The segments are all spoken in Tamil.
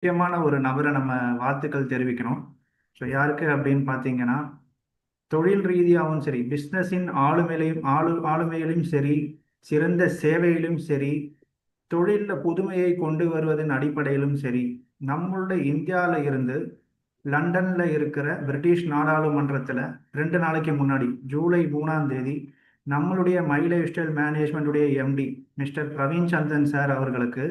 முக்கியமான ஒரு நபரை நம்ம வாழ்த்துக்கள் தெரிவிக்கணும். ஸோ யாருக்கு அப்படின்னு பார்த்தீங்கன்னா, தொழில் ரீதியாகவும் சரி, பிஸ்னஸின் ஆளுமையிலும் சரி, சிறந்த சேவையிலும் சரி, தொழிலில் புதுமையை கொண்டு வருவதன் அடிப்படையிலும் சரி, நம்மளுடைய இந்தியாவில் இருந்து லண்டன்ல இருக்கிற பிரிட்டிஷ் நாடாளுமன்றத்தில் 2 நாளைக்கு முன்னாடி ஜூலை 3ஆம் தேதி நம்மளுடைய மை லைஃப் ஸ்டைல் மேனேஜ்மெண்ட்டுடைய MD mister Praveen Chandran sir அவர்களுக்கு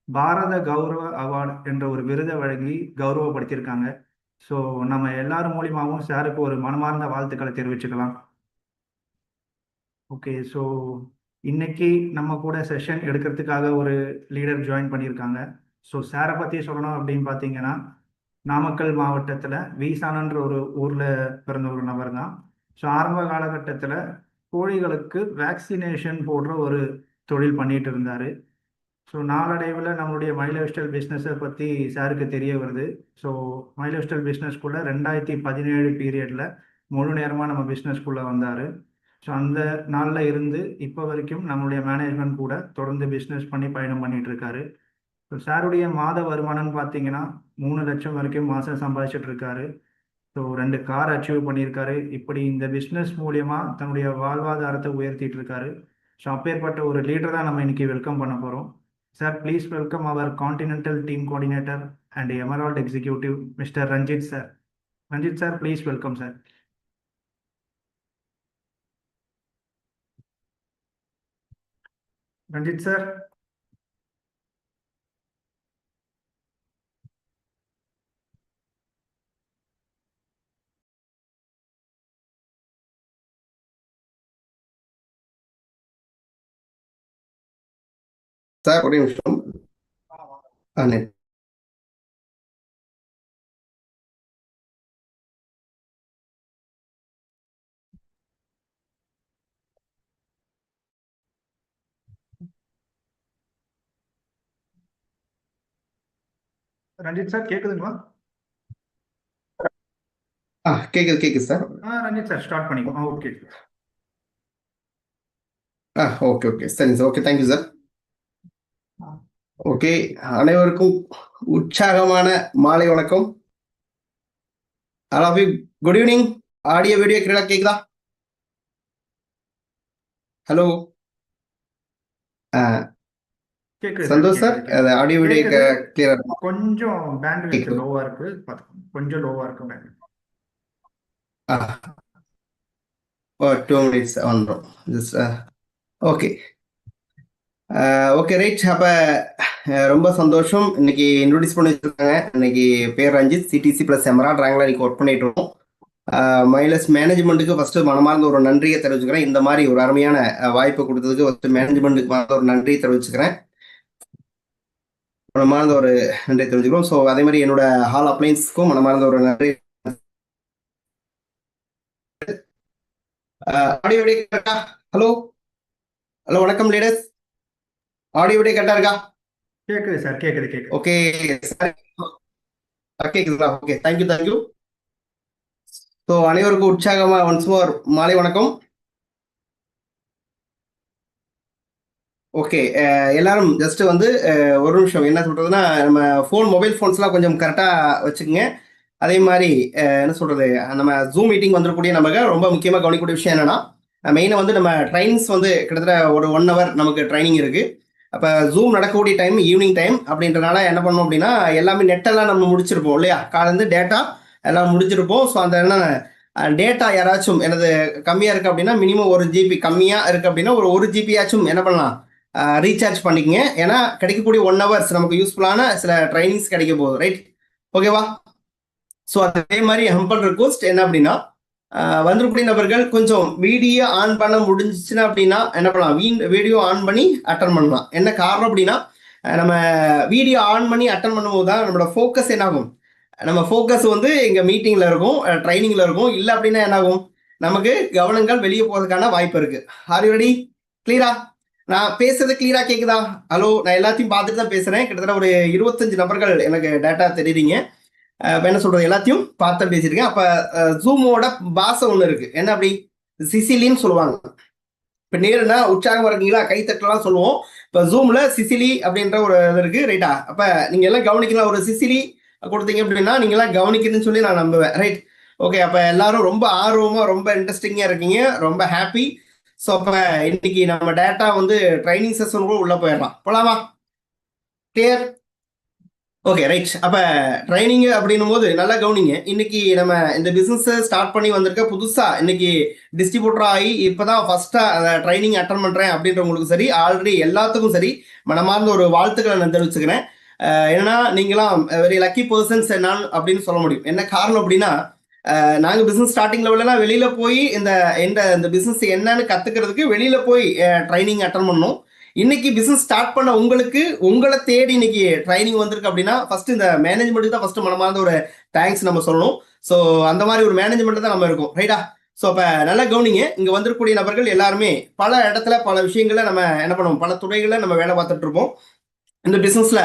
பாரத கௌரவ அவார்டு என்ற ஒரு விருதை வழங்கி கௌரவப்படுத்தியிருக்காங்க. ஸோ நம்ம எல்லாரும் மூலியமாகவும் சாருக்கு ஒரு மனமார்ந்த வாழ்த்துக்களை தெரிவிச்சுக்கலாம். ஓகே. ஸோ இன்னைக்கு நம்ம கூட செஷன் எடுக்கிறதுக்காக ஒரு லீடர் ஜாயின் பண்ணியிருக்காங்க. ஸோ சாரை பற்றி சொல்லணும் அப்படின்னு பார்த்தீங்கன்னா, நாமக்கல் மாவட்டத்தில் வீசானன்ற ஒரு ஊரில் பிறந்த ஒரு நபர் தான். ஸோ ஆரம்ப காலகட்டத்தில் கோழிகளுக்கு வேக்சினேஷன் போடுற ஒரு தொழில் பண்ணிட்டு இருந்தார். ஸோ நாளடைவில் நம்மளுடைய மை லைஃப் ஸ்டைல் பிஸ்னஸை பற்றி சாருக்கு தெரிய வருது. ஸோ மை லைஃப் ஸ்டைல் பிஸ்னஸ்குள்ளே 2017 பீரியடில் முழு நேரமாக நம்ம பிஸ்னஸ்குள்ளே வந்தார். ஸோ அந்த நாளில் இருந்து இப்போ வரைக்கும் நம்மளுடைய மேனேஜ்மெண்ட் கூட தொடர்ந்து பிஸ்னஸ் பண்ணி பயணம் பண்ணிட்டு இருக்காரு. ஸோ சாருடைய மாத வருமானம்னு பார்த்தீங்கன்னா 3 லட்சம் வரைக்கும் மாதம் சம்பாதிச்சிட்டு இருக்காரு. ஸோ 2 கார் அச்சீவ் பண்ணியிருக்காரு. இப்படி இந்த பிஸ்னஸ் மூலியமா தன்னுடைய வாழ்வாதாரத்தை உயர்த்திட்டு இருக்காரு. ஸோ அப்பேற்பட்ட ஒரு லீடர் தான் நம்ம இன்னைக்கு வெல்கம் பண்ண போகிறோம். Sir, please welcome our continental team coordinator and emerald executive mister Ranjith sir. Ranjith sir, please welcome sir. Ranjith sir. Sir ஒரே நிமிஷம். நெட் ரஞ்சித் சார் கேக்குதுங்களா? கேக்குது கேக்குது சார். ரஞ்சித் சார் ஸ்டார்ட் பண்ணிக்கோ. ஓகே. ஓகே ஓகே சரிங்க sir. Okay, thank you sir. Okay, அனைவருக்கும் உற்சாகமான மாலை வணக்கம். All good evening. Audio video கிளியரா கேக்குதா? Hello. Santhosh sir, audio video கிளியரா? கொஞ்சம் பேண்ட்விட்த் லோவா இருக்கு, கொஞ்சம் லோவா இருக்கு பேண்ட்விட்த். 2 மினிட்ஸ் வந்துடும். Okay okay right. அப்போ ரொம்ப சந்தோஷம். இன்னைக்கு இன்ட்ரோடியூஸ் பண்ணி வச்சிருக்காங்க. இன்னைக்கு பேர் ரஞ்சித், சிடிசி ப்ளஸ் எமரால்ட் ரேங்க்ல இன்னைக்கு ஒர்க் பண்ணிட்டு இருக்கோம். மைலஸ் மேனேஜ்மெண்ட்டுக்கு ஃபர்ஸ்ட் மனமார்ந்த ஒரு நன்றியை தெரிவிச்சுக்கிறேன். இந்த மாதிரி ஒரு அருமையான வாய்ப்பு கொடுத்ததுக்கு ஃபர்ஸ்ட் மேனேஜ்மெண்ட்டுக்கு ஒரு நன்றியை தெரிவிச்சுக்கிறேன். மனமார்ந்த ஒரு நன்றியை தெரிவிச்சுக்கிறோம். ஸோ அதே மாதிரி என்னோட ஹால் அப்ளைன்ஸ்க்கும் மனமார்ந்த ஒரு நன்றி. ஆடியோ வீடியோ கரெக்டா? ஹலோ ஹலோ, வணக்கம் லீடர்ஸ். ஆடியோ வீடியோ கரெக்டா இருக்கா? கேக்குது சார், கேக்குது. ஓகே சார், கேக்குதுங்களா? Okay, thank you thank you. ஸோ அனைவருக்கும் உற்சாகமா ஒன்ஸ் மோர் மாலை வணக்கம். ஓகே, எல்லாரும் ஜஸ்ட் வந்து ஒரு நிமிஷம் என்ன சொல்றதுன்னா, நம்ம மொபைல் ஃபோன்ஸ்லாம் கொஞ்சம் கரெக்டாக வச்சுக்கோங்க. அதே மாதிரி என்ன சொல்றது, நம்ம ஜூம் மீட்டிங் வந்துடக்கூடிய நமக்கு ரொம்ப முக்கியமாக கவனிக்கக்கூடிய விஷயம் என்னன்னா, மெயினாக வந்து நம்ம ட்ரைனிங்ஸ் வந்து கிட்டத்தட்ட ஒரு 1 hour நமக்கு ட்ரைனிங் இருக்கு. அப்போ ஜூம் நடக்கக்கூடிய டைம் ஈவினிங் டைம் அப்படின்றனால என்ன பண்ணோம் அப்படின்னா, எல்லாமே நெட்டெல்லாம் நம்ம முடிச்சிருப்போம் இல்லையா? காலேருந்து டேட்டா எல்லாம் முடிச்சிருப்போம். ஸோ அந்த என்ன டேட்டா யாராச்சும் எனது கம்மியாக இருக்குது அப்படின்னா, மினிமம் 1 GB கம்மியாக இருக்குது அப்படின்னா ஒரு 1 GB ஆச்சும் என்ன பண்ணலாம், ரீசார்ஜ் பண்ணிக்கங்க. ஏன்னா கிடைக்கக்கூடிய 1 hours நமக்கு யூஸ்ஃபுல்லான சில ட்ரைனிங்ஸ் கிடைக்க போகுது. ரைட், ஓகேவா? ஸோ அதே மாதிரி ஹம்பிள் ரிக்வஸ்ட் என்ன அப்படின்னா, வந்திருக்கூடிய நபர்கள் கொஞ்சம் வீடியோ ஆன் பண்ண முடிஞ்சிச்சுன்னா அப்படின்னா என்ன பண்ணலாம், வீடியோ ஆன் பண்ணி அட்டன் பண்ணலாம். என்ன காரணம் அப்படின்னா, நம்ம வீடியோ ஆன் பண்ணி அட்டன் பண்ணும்போது தான் நம்மளோட ஃபோக்கஸ் என்ன ஆகும், நம்ம ஃபோக்கஸ் வந்து எங்க மீட்டிங்ல இருக்கும், ட்ரைனிங்ல இருக்கும். இல்லை அப்படின்னா என்ன ஆகும், நமக்கு கவனங்கள் வெளியே போறதுக்கான வாய்ப்பு இருக்கு. Are you ready? கிளியரா? நான் பேசுறது கிளியரா கேக்குதா? ஹலோ, நான் எல்லாத்தையும் பார்த்துட்டு தான் பேசுறேன். கிட்டத்தட்ட ஒரு 25 நபர்கள் எனக்கு டேட்டா தெரியுறீங்க. என்ன சொல்றது, எல்லாத்தையும் பார்த்து பேசியிருக்கேன். அப்ப ஜூமோட பாசம் ஒண்ணு இருக்கு. என்ன அப்படி, சிசிலின்னு சொல்லுவாங்க. இப்ப நேருனா உற்சாகம் இருக்கீங்களா, கைத்தட்டலாம் சொல்லுவோம். இப்போ ஜூம்ல சிசிலி அப்படின்ற ஒரு இது இருக்கு ரைட்டா. அப்ப நீங்க எல்லாம் கவனிக்கலாம். ஒரு சிசிலி கொடுத்தீங்க அப்படின்னா நீங்க எல்லாம் கவனிக்கணும்னு சொல்லி நான் நம்புவேன். ரைட். ஓகே. அப்ப எல்லாரும் ரொம்ப ஆர்வமா ரொம்ப இன்ட்ரெஸ்டிங்கா இருக்கீங்க. ரொம்ப ஹாப்பி. ஸோ அப்ப இன்னைக்கு நம்ம டேட்டா வந்து ட்ரைனிங் செஷன் கூட உள்ள போயிடலாம். போலாமா? கிளியர்? Okay right. அப்ப ட்ரைனிங் அப்படின்னும் போது நல்லா கவனிங்க. இன்னைக்கு நம்ம இந்த பிசினஸ் ஸ்டார்ட் பண்ணி வந்திருக்க புதுசா இன்னைக்கு டிஸ்ட்ரிபியூட்டர் ஆகி இப்பதான் ஃபர்ஸ்டா ட்ரைனிங் அட்டன் பண்றேன் அப்படின்றவங்களுக்கு சரி, ஆல்ரெடி எல்லாத்துக்கும் சரி மனமார்ந்த ஒரு வாழ்த்துக்களை நான் தெரிவிச்சுக்கிறேன். ஏன்னா நீங்களாம் வெரி லக்கி பர்சன்ஸ் நான் அப்படின்னு சொல்ல முடியும். என்ன காரணம் அப்படின்னா நாங்க பிசினஸ் ஸ்டார்டிங் லெவல்லாம் வெளியில போய் இந்த பிசினஸ் என்னன்னு கத்துக்கிறதுக்கு வெளியில போய் ட்ரைனிங் அட்டன் பண்ணோம். இன்னைக்கு பிசினஸ் ஸ்டார்ட் பண்ண உங்களுக்கு உங்களை தேடி இன்னைக்கு ட்ரைனிங் வந்திருக்கு அப்படின்னா ஃபர்ஸ்ட் இந்த மேனேஜ்மெண்ட்டுக்கு தான் ஃபர்ஸ்ட் மனமார்ந்த ஒரு தேங்க்ஸ் நம்ம சொல்லணும். ஸோ அந்த மாதிரி ஒரு மேனேஜ்மெண்ட் தான் நம்ம இருக்கோம் ரைட்டா. ஸோ அப்போ நல்லா கவனிங்க. இங்கே வந்திருக்கக்கூடிய நபர்கள் எல்லாருமே பல இடத்துல பல விஷயங்களை நம்ம என்ன பண்ணுவோம், பல துறைகளை நம்ம வேலை பார்த்துட்டு இருப்போம். இந்த பிசினஸ்ல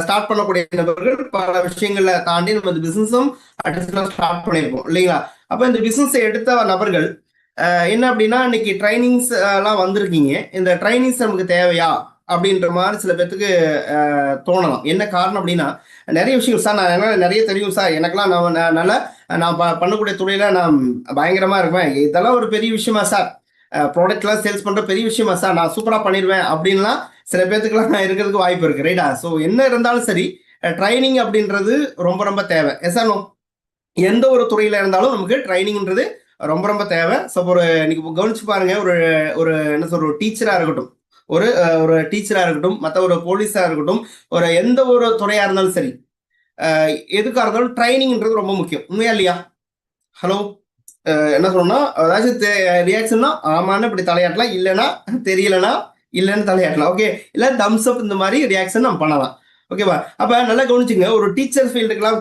ஸ்டார்ட் பண்ணக்கூடிய நபர்கள் பல விஷயங்களை தாண்டி நம்ம இந்த பிசினஸும் அடிஷனலா ஸ்டார்ட் பண்ணியிருப்போம் இல்லைங்களா. அப்ப இந்த பிசினஸை எடுத்த நபர்கள் என்ன அப்படின்னா இன்னைக்கு ட்ரைனிங்ஸ் எல்லாம் வந்திருக்கீங்க. இந்த ட்ரைனிங்ஸ் நமக்கு தேவையா அப்படின்ற மாதிரி சில பேர்த்துக்கு தோணலாம். என்ன காரணம் அப்படின்னா நிறைய விஷயம் சார் நான் நிறைய தெரியும் சார், எனக்கெல்லாம் நான் பண்ணக்கூடிய துறையில நான் பயங்கரமா இருப்பேன், இதெல்லாம் ஒரு பெரிய விஷயமா சார், ப்ராடக்ட்லாம் சேல்ஸ் பண்ற பெரிய விஷயமா சார், நான் சூப்பரா பண்ணிடுவேன் அப்படின்லாம் சில பேர்த்துக்குலாம் இருக்கிறதுக்கு வாய்ப்பு இருக்கு ரைட்டா. ஸோ என்ன இருந்தாலும் சரி ட்ரைனிங் அப்படின்றது ரொம்ப ரொம்ப தேவை. எஸ்ஆனோ எந்த ஒரு துறையில இருந்தாலும் நமக்கு ட்ரைனிங்ன்றது ரொம்ப ரொம்ப தேவை. ஸோ ஒரு இன்னைக்கு கவனிச்சு பாருங்க. ஒரு என்ன சொல்ற ஒரு டீச்சரா இருக்கட்டும், ஒரு டீச்சரா இருக்கட்டும், மற்ற ஒரு போலீஸா இருக்கட்டும், ஒரு எந்த ஒரு துறையா இருந்தாலும் சரி, எதுக்காக இருந்தாலும் ட்ரைனிங்ன்றது ரொம்ப முக்கியம். உண்மையா இல்லையா? ஹலோ. என்ன சொல்லணும்னா அதாச்சும் ரியாக்ஷன்னா ஆமான்னு இப்படி தலையாட்டலாம், இல்லைன்னா தெரியலன்னா இல்லைன்னு தலையாட்டலாம். ஓகே. இல்லை தம்ஸ் அப் இந்த மாதிரி ரியாக்ஷன் நம்ம பண்ணலாம். ஓகேவா. அப்ப நல்லா கவனிச்சுங்க. ஒரு டீச்சர் ஃபீல்டுக்கெல்லாம்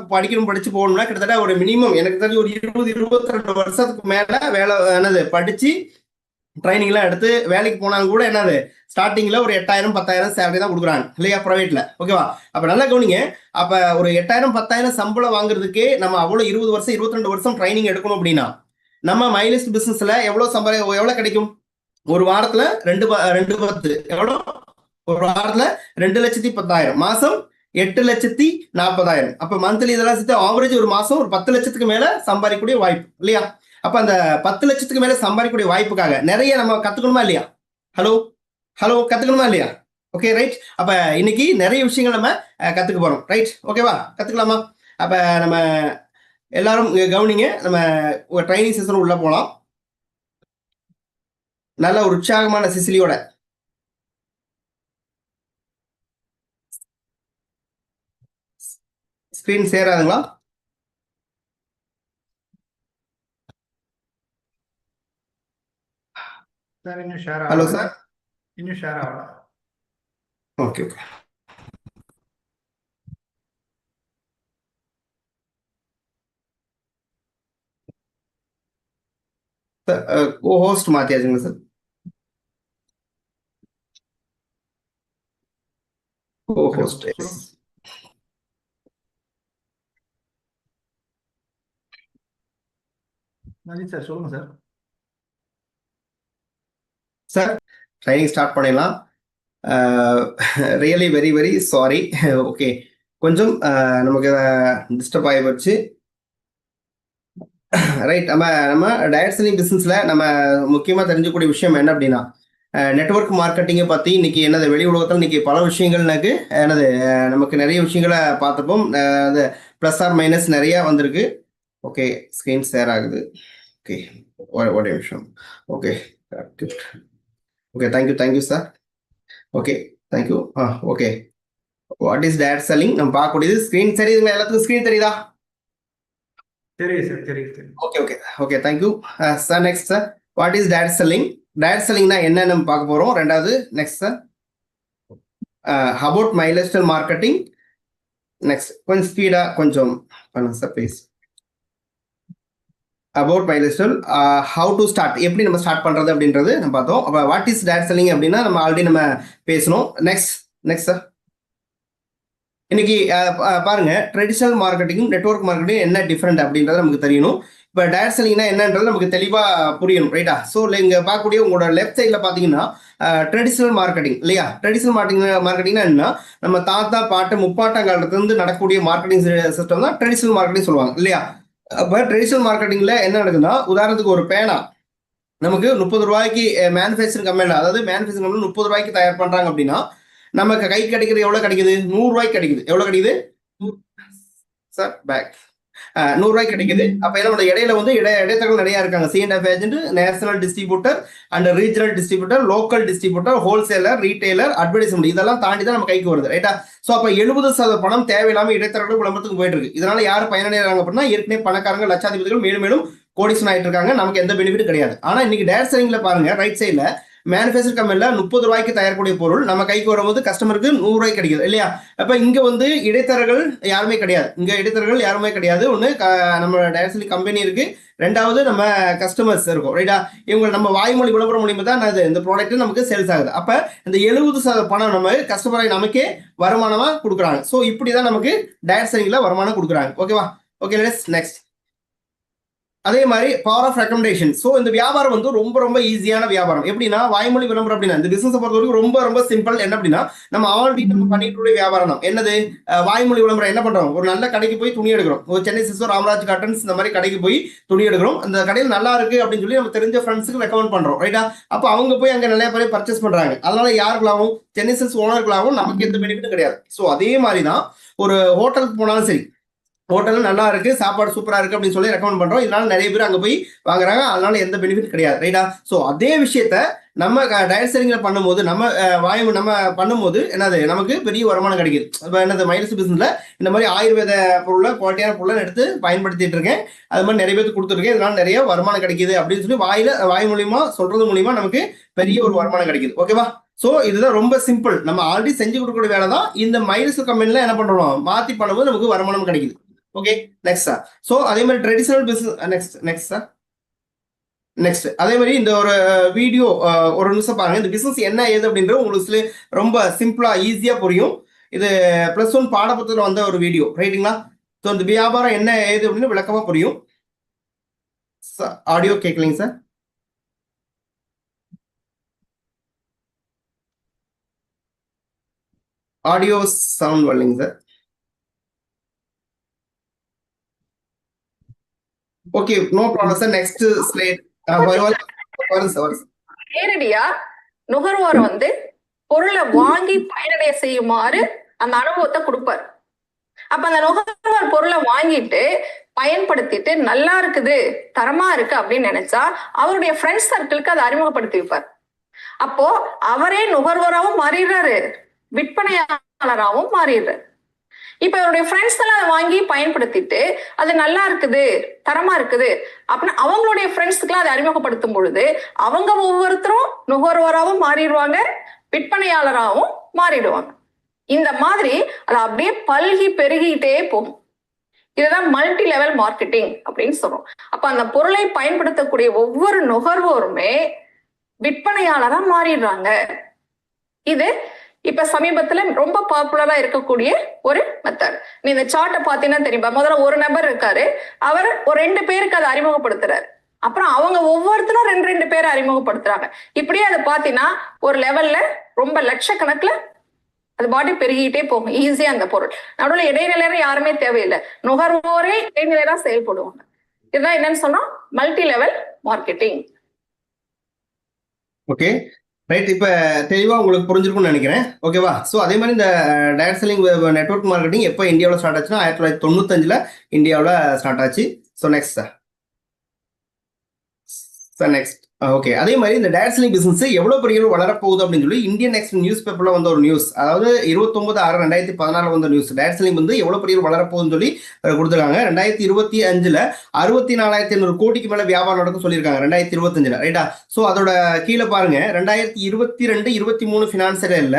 படிச்சு போகணும்னா கிட்டத்தட்ட ஒரு மினிமம் எனக்கு தெரிஞ்சு ஒரு 20-22 வருஷத்துக்கு மேல வேலை படிச்சு ட்ரைனிங் எல்லாம் எடுத்து வேலைக்கு போனாலும் கூட என்னது ஸ்டார்டிங்ல ஒரு 8,000-10,000 சேலரி தான் கொடுக்குறாங்க இல்லையா பிரைவேட்ல. ஓகேவா. அப்ப நல்லா கவனிங்க. அப்ப ஒரு 8,000-10,000 சம்பளம் வாங்குறதுக்கே நம்ம அவ்வளவு 20 வருஷம் 22 வருஷம் ட்ரைனிங் எடுக்கணும் அப்படின்னா நம்ம மைலேஜ் பிசினஸ்ல எவ்வளவு கிடைக்கும்? ஒரு வாரத்துல 2 எவ்வளவு? ஒரு வாரத்துல 2,10,000, மாசம் 8,40,000. அப்ப மந்த்லி இதெல்லாம் சேர்த்து ஆவரேஜ் ஒரு மாசம் ஒரு 10 லட்சத்துக்கு மேல சம்பாதிக்கக்கூடிய வாய்ப்பு இல்லையா. அப்ப அந்த 10 லட்சத்துக்கு மேல சம்பாதிக்கக்கூடிய வாய்ப்புக்காக நிறைய நம்ம கத்துக்கணுமா இல்லையா? ஹலோ கத்துக்கணுமா இல்லையா? Okay right. அப்ப இன்னைக்கு நிறைய விஷயங்கள் நம்ம கத்துக்க போறோம் ரைட். ஓகேவா. கத்துக்கலாமா? அப்ப நம்ம எல்லாரும் கவனிங்க. நம்ம ஒரு ட்ரைனிங் செஷன் உள்ள போலாம். நல்ல ஒரு உற்சாகமான சிசிலியோட. ஸ்கிரீன் ஷேர் ஆகுங்களா? சார் இன்னும் ஷேர் ஆகல. Hello sir. இன்னும் ஷேர் ஆகல. Okay okay. ஹோஸ்ட் மாத்தியாச்சுங்க சார். ஹோஸ்ட் சார் சொல்லுங்க சார். சார் ட்ரைனிங் ஸ்டார்ட் பண்ணிடலாம். Really very very sorry. Okay கொஞ்சம் நமக்கு டிஸ்டர்ப் ஆகி போச்சு ரைட். நம்ம டயட் செல்லிங் பிசினஸ்ல நம்ம முக்கியமா தெரிஞ்சக்கூடிய விஷயம் என்ன அப்படின்னா நெட்வொர்க் மார்க்கெட்டிங்கை பற்றி இன்னைக்கு என்னது வெளி உலகத்தில் இன்னைக்கு பல விஷயங்கள்னாக்கு என்னது நமக்கு நிறைய விஷயங்களை பார்த்துப்போம். அது ப்ளஸ் ஆர் மைனஸ் நிறைய வந்திருக்கு. ஓகே ஸ்க்ரீன் ஷேர் ஆகுது. ஓகே ஒரு நிமிஷம். Okay okay thank you sir. Okay thank you. Okay what is diet selling நம்ம பார்க்கக்கூடியது. ஸ்க்ரீன் தெரியுதுங்களா? எல்லாத்துக்கும் ஸ்க்ரீன் தெரியுதா? தெரியுது சார் தெரியுது. Okay thank you sir. Next sir what is diet selling? Diet செல்லிங்னா என்னன்னு நம்ம பார்க்க போறோம். ரெண்டாவது next sir about my lifestyle marketing. Next கொஞ்சம் ஸ்பீடா கொஞ்சம் பண்ணுங்க sir please. About my lifestyle how to start, எப்படி நம்ம ஸ்டார்ட் பண்றது அப்படின்றது நம்ம பார்த்தோம். அப்போ வாட் இஸ் டயட் செல்லிங் அப்படின்னா நம்ம ஆல்ரெடி நம்ம பேசணும். நெக்ஸ்ட் சார் இன்னைக்கு பாருங்க ட்ரெடிஷனல் மார்க்கெட்டிங் நெட்வொர்க் மார்க்கெட்டிங் என்ன டிஃப்ரெண்ட் அப்படின்றது நமக்கு தெரியணும். இப்போ டயட் செல்லிங்னா என்னன்றது நமக்கு தெளிவாக புரியணும் ரைட்டா. ஸோ இங்கே பார்க்கக்கூடிய உங்களோட லெஃப்ட் சைடில் பார்த்தீங்கன்னா ட்ரெடிஷ்னல் மார்க்கெட்டிங் இல்லையா? ட்ரெடிஷ்னல் மார்க்கெட்டிங்னா என்ன? நம்ம தாத்தா பாட்டு முப்பாட்டம் காலத்துலேருந்து நடக்கக்கூடிய மார்க்கெட்டிங் சிஸ்டம் தான் ட்ரெடிஷ்னல் மார்க்கெட்டிங் சொல்லுவாங்க இல்லையா? அப்போ ட்ரெடிஷ்னல் மார்க்கெட்டிங்ல என்ன நடக்குதுன்னா, உதாரணத்துக்கு ஒரு பேனா நமக்கு 30 ரூபாய்க்கு மேனுஃபேக்சரிங் கம்பெனியில், அதாவது மேனுஃபேக்சரிங் கம்பெனி 30 ரூபாய்க்கு தயார் பண்றாங்க அப்படின்னா, நமக்கு கை கிடைக்கிறது எவ்வளவு கிடைக்குது? 100 ரூபாய்க்கு கிடைக்குது. எவ்வளவு கிடைக்குது சார்? பேக் 100 ரூபாய்க்கு கிடைக்குது. அப்ப என்ன இடையில வந்து இடைத்தரகர்கள் நிறைய இருக்காங்க. C&F agent, national distributor and regional distributor, local distributor, wholesaler, retailer, advertisement இதெல்லாம் தாண்டி தான் நம்ம கைக்கு வருது. ரைட்டா? சோ அப்ப 70% பணம் தேவையில்லாம இடைத்தரகர்கள் விளம்பரத்துக்கு போயிட்டு இருக்கு. இதனால யாரு பயனடைறாங்க அப்படின்னா, ஏற்கனவே பணக்காரங்க, லட்சாதிபதிகள் மேலும் மேலும் கோடிசன் ஆயிட்டு இருக்காங்க. நமக்கு எந்த பெனிஃபிட் கிடையாது. ஆனா இன்னைக்கு டைரக்ட் செல்லிங்ல பாருங்க, ரைட் சைட்ல மேனுஃபேக்சர் கம்பெனில 30 ரூபாய்க்கு தயாரிக்கக்கூடிய பொருள் நம்ம கைக்கு வரும்போது கஸ்டமருக்கு 100 ரூபாய்க்கு கிடைக்குது இல்லையா? அப்ப இங்க வந்து இடைத்தரகர்கள் யாருமே கிடையாது. இங்க இடைத்தரகர்கள் யாருமே கிடையாது. ஒண்ணு நம்ம டைரக்ட் செல்லிங் கம்பெனி இருக்கு, ரெண்டாவது நம்ம கஸ்டமர்ஸ் இருக்கும். ரைட்டா? இவங்க நம்ம வாய்மொழி விளம்பரம் மூலியமா தான் இந்த ப்ராடக்ட் நமக்கு சேல்ஸ் ஆகுது. அப்ப இந்த 70% பணம் நம்ம கஸ்டமரை நமக்கே வருமானமா கொடுக்குறாங்க. சோ இப்படிதான் நமக்கு டைரக்ட் செல்லிங்ல வருமானம் கொடுக்குறாங்க. ஓகேவா? Okay, let's next. அதே மாதிரி பவர் ஆஃப் ரெக்கமெண்டேஷன். ஸோ இந்த வியாபாரம் வந்து ரொம்ப ரொம்ப ஈஸியான வியாபாரம். எப்படின்னா, வாய்மொழி விளம்பரம் அப்படின்னா இந்த பிசினஸ் பொறுத்த வரைக்கும் ரொம்ப ரொம்ப சிம்பிள். என்ன அப்படின்னா, நம்ம ஆல்ரெடி நம்ம பண்ணிட்டு வியாபாரம் தான். என்னது? வாய்மொழி விளம்பரம். என்ன பண்றோம்? ஒரு நல்ல கடைக்கு போய் துணி எடுக்கிறோம். ஒரு சென்னை சிஸ்டர், ராமராஜ் காட்டன்ஸ் இந்த மாதிரி கடைக்கு போய் துணி எடுக்கிறோம். அந்த கடையில் நல்லா இருக்கு அப்படின்னு சொல்லி நம்ம தெரிஞ்ச ஃப்ரெண்ட்ஸுக்கு ரெக்கமெண்ட் பண்றோம். ரைட்டா? அப்போ அவங்க போய் அங்க நிறைய பேர் பர்ச்சேஸ் பண்றாங்க. அதனால யாருக்களாகவும், சென்னை சில்க்ஸ் ஓனர்களாகவும் நமக்கு எந்த பெனிஃபிட்டும் கிடையாது. ஸோ அதே மாதிரி தான் ஒரு ஹோட்டலுக்கு போனாலும் சரி, ஹோட்டல் நல்லா இருக்கு, சாப்பாடு சூப்பரா இருக்கு அப்படின்னு சொல்லி ரெக்கமெண்ட் பண்றோம். இதனால நிறைய பேர் அங்க போய் வாங்குறாங்க. அதனால எந்த பெனிஃபிட் கிடையாது. ரைட்டா? சோ அதே விஷயத்த நம்ம டைரக்ட் செல்லிங்ல பண்ணும்போது, நம்ம பண்ணும்போது என்னது? நமக்கு பெரிய வருமானம் கிடைக்குது. இப்போ என்னது? மைனஸ் பிசினஸ்ல இந்த மாதிரி ஆயுர்வேத பொருளை, குவாலிட்டியான பொருளை எடுத்து பயன்படுத்திட்டு இருக்கேன். அது மாதிரி நிறைய பேருக்கு கொடுத்துருக்கேன். இதனால நிறைய வருமானம் கிடைக்குது அப்படின்னு சொல்லி வாய் மூலியமா சொல்றது மூலியமா நமக்கு பெரிய ஒரு வருமானம் கிடைக்குது. ஓகேவா? சோ இதுதான் ரொம்ப சிம்பிள். நம்ம ஆல்ரெடி செஞ்சு கொடுக்கக்கூடிய வேலை தான் இந்த மைனஸ் கம்பெனில என்ன பண்றோம்? மாத்தி பண்ணும்போது நமக்கு வருமானம் கிடைக்குது. Okay, next sir. சோ அதே மாதிரி traditional business next sir. Next அதே மாதிரி இந்த ஒரு வீடியோ ஒரு நிமிஷம் பாருங்க. இந்த பிசினஸ் என்ன ஏது அப்படின்றது உங்களுக்கு ரொம்ப சிம்பிளா ஈஸியா புரியும். இது +1 பாடப்புத்தகத்துல வந்த ஒரு வீடியோ. ரைட்டுங்களா? ஸோ இந்த வியாபாரம் என்ன ஏது அப்படின்னு விளக்கமா புரியும். ஆடியோ கேட்கலைங்க சார். ஆடியோ சவுண்ட் வரலைங்க sir. Okay, no problem sir. Next slide. நேரடியா நுகர்வோர் வந்து பொருளை வாங்கி பயனடைய செய்யுமாறு அந்த அனுபவத்தை கொடுப்பார். அப்ப அந்த நுகர்வோர் பொருளை வாங்கிட்டு பயன்படுத்திட்டு நல்லா இருக்குது, தரமா இருக்கு அப்படின்னு நினைச்சா அவருடைய ஃப்ரெண்ட்ஸ் சர்க்கிளுக்கு அதை அறிமுகப்படுத்தி வைப்பார். அப்போ அவரே நுகர்வோராவும் மாறிடுறாரு, விற்பனையாளராகவும் மாறிடுறாரு. இப்ப இவருடைய ஃப்ரெண்ட்ஸ் எல்லாம் அதை வாங்கி பயன்படுத்திட்டு அது நல்லா இருக்குது, தரமா இருக்குது அப்படின்னு அவங்களுடைய ஃப்ரெண்ட்ஸுக்குலாம் அதை அறிமுகப்படுத்தும் பொழுது அவங்க ஒவ்வொருத்தரும் நுகர்வோராகவும் மாறிடுவாங்க, விற்பனையாளராகவும் மாறிடுவாங்க. இந்த மாதிரி அது அப்படியே பல்கி பெருகிட்டே போகும். இதுதான் மல்டி லெவல் மார்க்கெட்டிங் அப்படின்னு சொல்றோம். அப்ப அந்த பொருளை பயன்படுத்தக்கூடிய ஒவ்வொரு நுகர்வோருமே விற்பனையாளரா மாறிடுறாங்க. இது இப்ப சமீபத்துல ரொம்ப பாப்புலரா இருக்கக்கூடிய ஒரு மெத்தட். நீ இந்த சார்ட்டை பாத்தீங்கன்னா தெரியுமா? முதல்ல ஒரு நபர் இருக்காரு, அவர் ஒரு 2 பேருக்கு அதை அறிமுகப்படுத்துறாரு. அப்புறம் அவங்க ஒவ்வொருத்தரும் 2 பேரை அறிமுகப்படுத்துறாங்க. இப்படியே அதை பாத்தீங்கன்னா ஒரு லெவல்ல ரொம்ப லட்சக்கணக்குல அது பாட்டி பெருகிட்டே போகும் ஈஸியா. அந்த பொருள் நடுவில் இடைநிலையா யாருமே தேவையில்லை, நுகர்வோரே இடைநிலையா செயல்படுவாங்க. இதுதான் என்னன்னு சொன்னா multi level marketing. Okay, right. இப்ப தெளிவா உங்களுக்கு புரிஞ்சிருக்கும்னு நினைக்கிறேன். ஓகேவா? ஸோ அதே மாதிரி இந்த டைரக்ட் செல்லிங் நெட்வொர்க் மார்க்கெட்டிங் எப்போ இந்தியாவில் ஸ்டார்ட் ஆச்சுன்னா 1995 இந்தியாவில் ஸ்டார்ட் ஆச்சு. So next sir next. Okay, அதே மாதிரி இந்த டைரக்ட் செல்லிங் பிசினஸ் எவ்வளவு பெரிய வளரப்போகுது அப்படின்னு சொல்லி இந்தியன் நெக்ஸ்ட் நியூஸ் பேப்பர்ல வந்த ஒரு நியூஸ், அதாவது 29/6/2014 வந்த நியூஸ். டைரக்ட் செல்லிங் வந்து எவ்வளவு பெரிய வளரப்போகுதுன்னு சொல்லி கொடுத்துருக்காங்க. 2025 64,500 கோடிக்கு மேல வியாபாரம் நடக்கும் சொல்லியிருக்காங்க 2025. ரைட்டா? ஸோ அதோட கீழே பாருங்க, 2022-23 ஃபினான்சியல் இயர்ல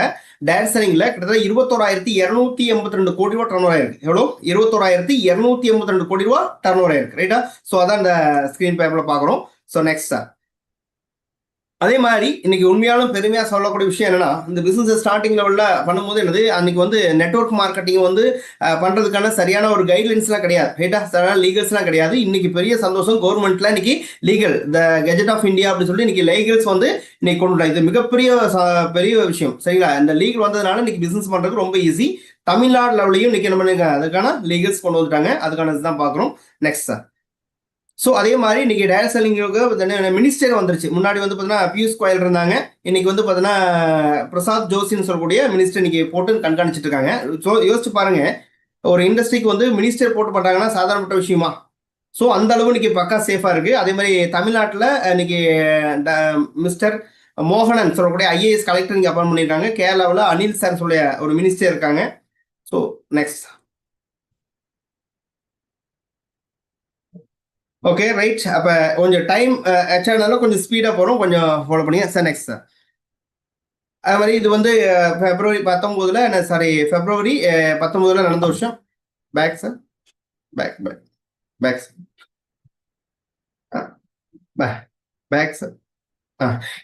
டைரக்ட் செல்லிங்ல கிட்டத்தட்ட 21,282 கோடி ரூபாய் டர்ன் ஓவர் ஆயிருக்கு. எவ்வளோ? 21,282 கோடி ரூபாய் டர்ன் ஓவர் ஆயிருக்கு. ரைட்டா? ஸோ அதான் இந்த ஸ்கிரீன் பேப்பர்ல பாக்குறோம். So next sir. அதே மாதிரி இன்னைக்கு உண்மையாலும் பெருமையா சொல்லக்கூடிய விஷயம் என்னன்னா, இந்த பிசினஸ் ஸ்டார்டிங் லெவல்ல பண்ணும்போது என்னது, அன்னைக்கு வந்து நெட்வொர்க் மார்க்கெட்டிங் வந்து பண்றதுக்கான சரியான ஒரு கைட்லைன்ஸ்லாம் கிடையாது, ரைட்டா? சரியான லீகல்ஸ்லாம் கிடையாது. இன்னைக்கு பெரிய சந்தோஷம், கவர்மெண்ட்ல இன்னைக்கு legal the gazette of India அப்படின்னு சொல்லி இன்னைக்கு லீகல்ஸ் வந்து இன்னைக்கு கொண்டு, இது மிகப்பெரிய பெரிய விஷயம், சரிங்களா? இந்த லீகல் வந்ததுனால இன்னைக்கு பிசினஸ் பண்றது ரொம்ப ஈஸி. தமிழ்நாடு லெவலையும் இன்னைக்கு என்ன பண்ணுங்க, அதுக்கான லீகல்ஸ் கொண்டு வந்துட்டாங்க. அதுக்கான இதுதான் பார்க்குறோம். Next sir. ஸோ அதே மாதிரி இன்னைக்கு டைரக்ட் செல்லிங்கு மினிஸ்டர் வந்துருச்சு. முன்னாடி வந்து பார்த்தீங்கன்னா பியூஷ் கோயல் இருந்தாங்க. இன்னைக்கு வந்து பார்த்தீங்கன்னா பிரசாத் ஜோஷின்னு சொல்லக்கூடிய மினிஸ்டர் இன்னைக்கு போட்டு கண்காணிச்சிட்டு இருக்காங்க. ஸோ யோசிச்சு பாருங்க, ஒரு இண்டஸ்ட்ரிக்கு வந்து மினிஸ்டர் போட்டு பண்றாங்கன்னா சாதாரணப்பட்ட விஷயமா? ஸோ அந்த அளவு இன்னைக்கு பக்கா சேஃபா இருக்கு. அதே மாதிரி தமிழ்நாட்டில் இன்னைக்கு மிஸ்டர் மோகனன் சொல்லக்கூடிய ஐஏஎஸ் கலெக்டர் இங்கே அப்பாயின் பண்ணியிருக்காங்க. கேரளாவில் அனில் சார் சொல்லிய ஒரு மினிஸ்டர் இருக்காங்க. So next. Okay right. அப்போ கொஞ்சம் டைம் ஆச்சானாலும் கொஞ்சம் ஸ்பீடாக போகிறோம், கொஞ்சம் ஃபாலோ பண்ணிங்க சார். Next sir. அது மாதிரி இது வந்து பிப்ரவரி 19 சாரி பிப்ரவரி 19 நடந்த வருஷம். Back sir, back back back sir, back sir.